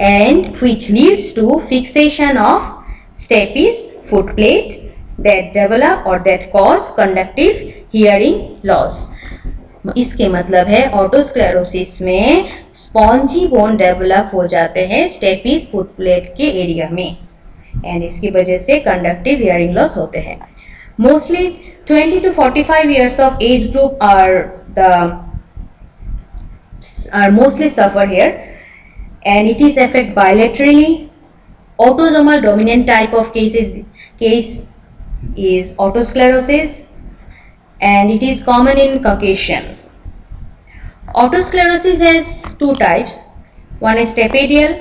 and which leads to fixation of stapes foot plate that develop or that cause conductive hearing loss. इसके मतलब है otosclerosis में spongy bone develop हो जाते हैं steppes foot plate के area में. And इसकी वजह से कंडक्टिव हियरिंग लॉस होते हैं. Mostly 20 to 45 years of age group are mostly suffer here, and it is affected bilaterally. Autosomal dominant type of case is autosclerosis, and it is common in Caucasian. Autosclerosis has two types. One is stapedial,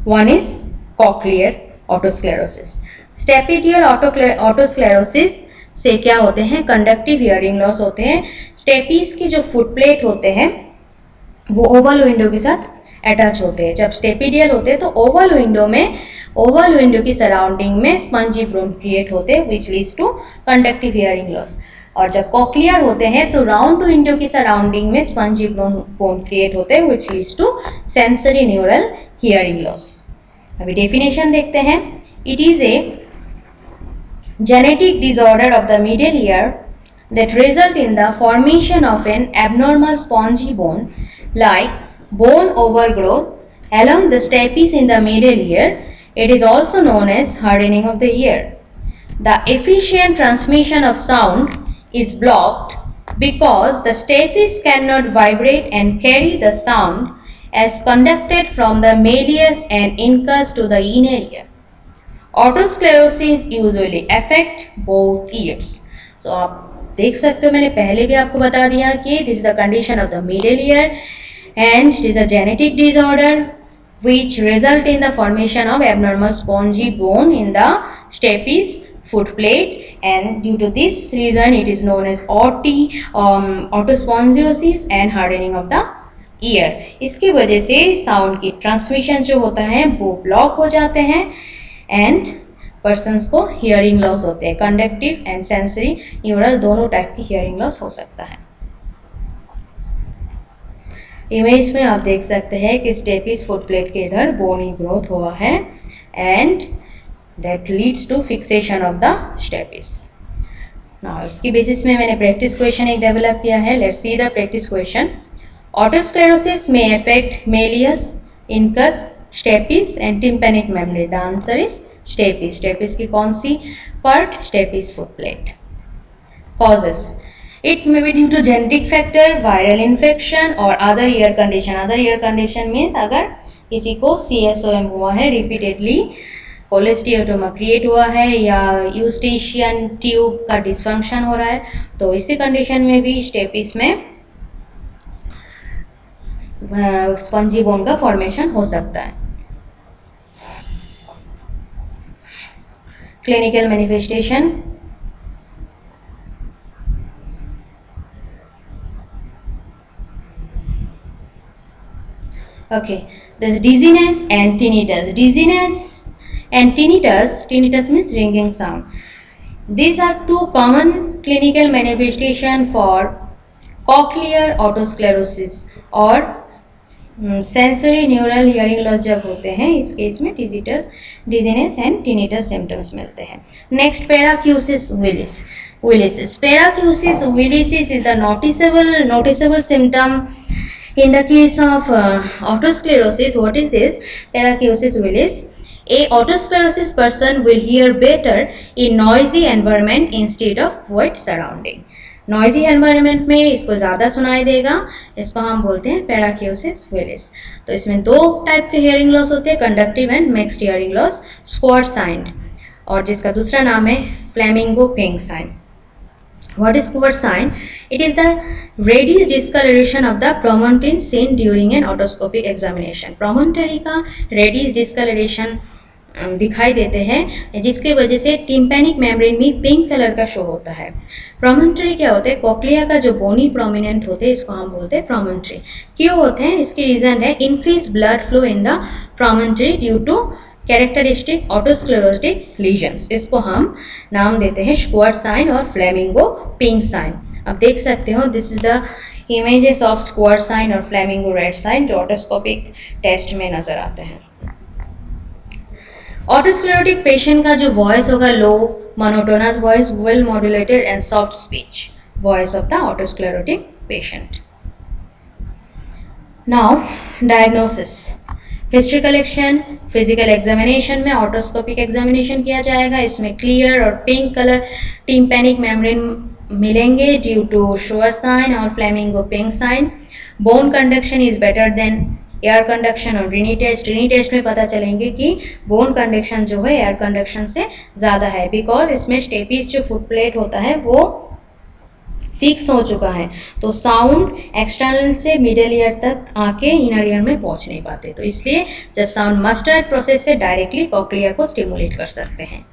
one is cochlear autosclerosis. Stapedial autosclerosis से क्या होते हैं, conductive hearing loss होते हैं. Steppes की जो foot plate होते हैं वो ओवल विंडो के साथ अटैच होते हैं. जब स्टेपीडियल होते हैं तो ओवल विंडो की सराउंडिंग में स्पंजी बोन क्रिएट होते हैं which leads to conductive hearing loss. और जब कॉक्लियर होते हैं तो राउंड विंडो की सराउंडिंग में स्पंजी बोन क्रिएट होते हैं which leads to sensory neural hearing loss. अभी डेफिनेशन देखते हैं. It is a genetic disorder of the middle ear that result in the formation of an abnormal spongy bone like bone overgrowth along the stapes in the middle ear. It is also known as hardening of the ear. The efficient transmission of sound is blocked because the stapes cannot vibrate and carry the sound as conducted from the malleus and incus to the inner ear. Autosclerosis usually affect both ears. So आप देख सकते हो, मैंने पहले भी आपको बता दिया कि this is the condition of the middle ear and it is a genetic disorder which result in the formation of abnormal spongy bone in the stapes foot plate, and due to this reason it is known as autospongiosis and hardening of the ear. इसकी वजह से sound की transmission जो होता है वो block हो जाते हैं एंड पर्सन्स को हियरिंग लॉस होते हैं. कंडक्टिव एंड सेंसरी न्यूरल दोनों टाइप की हियरिंग लॉस हो सकता है. इमेज में आप देख सकते हैं कि स्टेपिस फुट प्लेट के इधर बोनी ग्रोथ हुआ है and that leads to fixation of the stapes. Now इसकी बेसिस में मैंने प्रैक्टिस क्वेश्चन एक डेवलप किया है. Let's see the practice question. Otosclerosis में affect malleus, incus, stapes and tympanic membrane. The answer is stapes. Stapes की कौन सी part? Stapes foot plate. Causes: it may be due to genetic factor, viral infection और other ear condition. Other ear condition means अगर किसी को CSOM हुआ है, repeatedly कोलेस्टियोटोमा create हुआ है या यूस्टेशियन ट्यूब का डिसफंक्शन हो रहा है, तो इसी कंडीशन में भी स्टेपिस में स्पंजी बोन का फॉर्मेशन हो सकता है. Clinical manifestation: okay, there's dizziness and tinnitus. Dizziness and tinnitus means ringing sound. These are two common clinical manifestation for cochlear autosclerosis और सेंसरी न्यूरल हियरिंग लॉस जब होते हैं इस केस में डिजीनेस एंड टिनिटस सिम्टम्स मिलते हैं. Next, paracusis Willisii. Paracusis Willisii is the noticeable symptom in the case of autosclerosis. What is this? Paracusis willis. A autosclerosis person will hear better in noisy environment instead of quiet surrounding. Noisy environment में इसको ज़्यादा सुनाई देगा, इसको हम बोलते हैं पैराक्यूसिस Willis. तो इसमें दो टाइप के हियरिंग लॉस होते हैं, conductive and mixed hearing loss. Schwartze sign और जिसका दूसरा नाम है flamingo pink sign. What is Cooper sign? It is the reduced discoloration of the promontory seen during an otoscopic examination. Promontory का reduced discoloration दिखाई देते हैं जिसके वजह से टिम्पैनिक मेम्ब्रेन में पिंक कलर का शो होता है. प्रोमोन्टरी क्या होते हैं? कोक्लिया का जो बोनी प्रोमिनेंट होते हैं इसको हम बोलते हैं प्रोमोन्टरी. क्यों होते हैं? इसकी रीजन है increase blood flow in the promontory due to characteristic otosclerotic lesions. इसको हम नाम देते हैं स्क्वार्ट साइन और फ्लेमिंगो पिंक साइन. आप देख सकते हो this is the images of Schwartze sign और फ्लेमिंगो रेड साइन जो ऑटोस्कोपिक टेस्ट में नजर आते हैं. ऑटोस्क्लेरोटिक पेशेंट का जो वॉइस होगा low monotonous voice, well modulated and soft speech voice of the otosclerotic patient. Now diagnosis. History collection, physical examination में ऑटोस्कोपिक एग्जामिनेशन किया जाएगा। इसमें क्लियर और पिंक कलर टिम्पैनिक मेम्ब्रेन मिलेंगे ड्यू टू श्योर साइन और flamingo pink sign. Bone conduction is better then air conduction और Rinne test में पता चलेंगे कि बोन कंडक्शन जो है एयर कंडक्शन से ज़्यादा है, बिकॉज इसमें स्टेपीज जो फुट प्लेट होता है वो फिक्स हो चुका है, तो साउंड एक्सटर्नल से मिडल ईयर तक आके इनर ईयर में पहुंच नहीं पाते, तो इसलिए जब साउंड मस्टर्ड प्रोसेस से डायरेक्टली कॉक्लिया को स्टिमुलेट कर सकते हैं।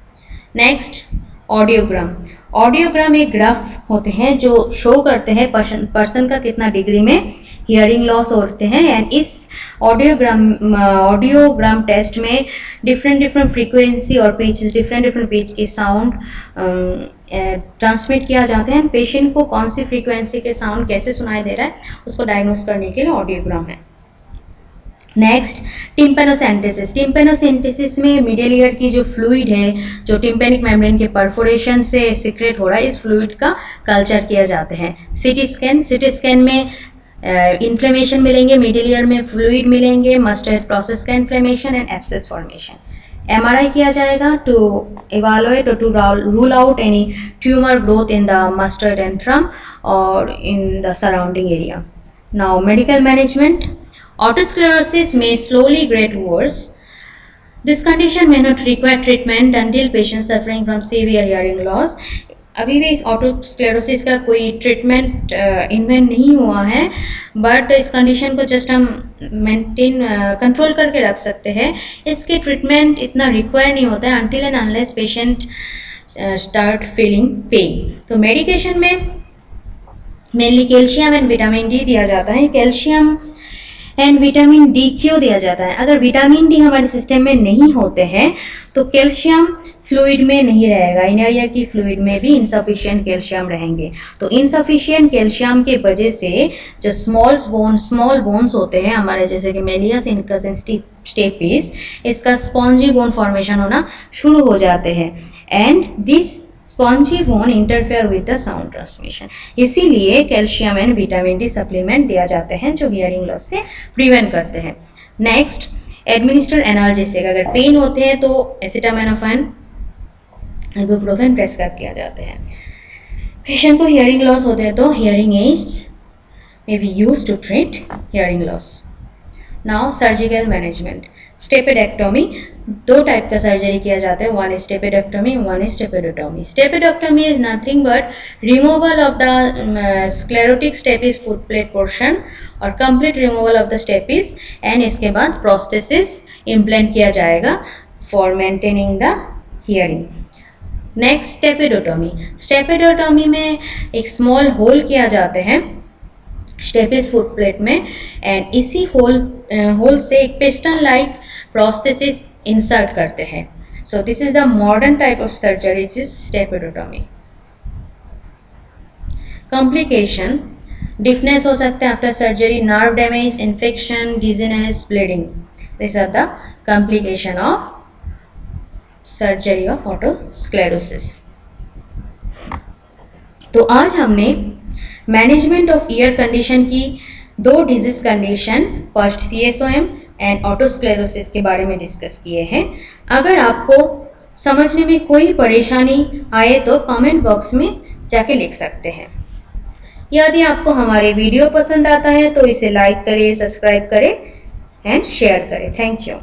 Next, audiogram. ऑडियोग्राम एक ग्राफ होते हैं जो शो करते हैं पर्सन का कितना डिग्री में हियरिंग लॉस होते हैं। एंड इस ऑडियोग्राम टेस्ट में डिफरेंट फ्रीक्वेंसी और डिफरेंट पिच की साउंड ट्रांसमिट किया जाते हैं। पेशेंट को कौन सी फ्रीक्वेंसी के साउंड कैसे सुनाई दे रहा है उसको डायग्नोस करने के लिए ऑडियोग्राम है। नेक्स्ट, टिम्पेनोसेंटेसिस। टिम्पेनोसेंटेसिस में मिडिल ईयर की जो फ्लूइड है जो टिम्पेनिक मेम्ब्रेन के परफोरेशन से सिक्रेट हो रहा है, इस फ्लूइड का कल्चर किया जाते हैं। सिटी स्कैन में इन्फ्लेमेशन मिलेंगे, मिडिल ईयर में फ्लूइड मिलेंगे, मस्टर्ड प्रोसेस का inflammation and abscess formation. MRI किया जाएगा to evaluate or to rule out any tumor growth in the mustard antrum or in the surrounding area. Now, medical management. Otosclerosis may slowly get worse. This condition may not require treatment until patient suffering from severe hearing loss. अभी भी इस otosclerosis का कोई treatment invent नहीं हुआ है, but इस condition को जस्ट हम कंट्रोल करके रख सकते हैं। इसके ट्रीटमेंट इतना रिक्वायर नहीं होता है until and unless patient start feeling pen. तो मेडिकेशन में mainly calcium and vitamin D दिया जाता है। कैल्शियम एंड विटामिन डी क्यों दिया जाता है? अगर विटामिन डी हमारे सिस्टम में नहीं होते हैं तो कैल्शियम फ्लूइड में नहीं रहेगा, इनर ईयर की फ्लूइड में भी इनसफिशिएंट कैल्शियम रहेंगे। तो इनसफिशिएंट कैल्शियम के वजह से जो स्मॉल बोन्स होते हैं हमारे, जैसे कि मेलियस इनकस एंड स्टेपिस, इसका स्पॉन्जी बोन फॉर्मेशन होना शुरू हो जाते हैं and this spongy bone interfere with the sound transmission. इसीलिए calcium and vitamin D supplement दिया जाते हैं जो हियरिंग लॉस से प्रिवेंट करते हैं। Next, administer analgesic. अगर पेन होते हैं तो एसिटामिनोफेन, इबुप्रोफेन प्रेस्क्राइब किया जाते हैं। पेशेंट को हियरिंग लॉस होते हैं तो hearing aids may be used to treat hearing loss. Now, surgical management. Stapedectomy, दो टाइप का सर्जरी किया जाता है, one is stapedectomy, one is stapedotomy. Stapedectomy is nothing but removal of the sclerotic stapes foot plate portion और complete removal of the stapes and इसके बाद prosthesis implant किया जाएगा for maintaining the hearing. Next, stapedotomy. Stapedotomy में एक small hole किया जाते हैं स्टेपिस फुट प्लेट में एंड इसी होल से एक पिस्टन लाइक प्रोस्थेसिस इंसर्ट करते हैं। So this is the modern type of surgery, is stapedotomy. Complication, deafness हो सकता है after surgery, nerve damage, infection, dizziness, bleeding. This are the complication of surgery of otosclerosis. तो आज हमने management of ear condition की दो disease condition, first CSOM and otosclerosis के बारे में डिस्कस किए हैं। अगर आपको समझने में कोई परेशानी आए तो कमेंट बॉक्स में जाके लिख सकते हैं। यदि आपको हमारे वीडियो पसंद आता है तो इसे लाइक करें, सब्सक्राइब करें एंड शेयर करें। Thank you.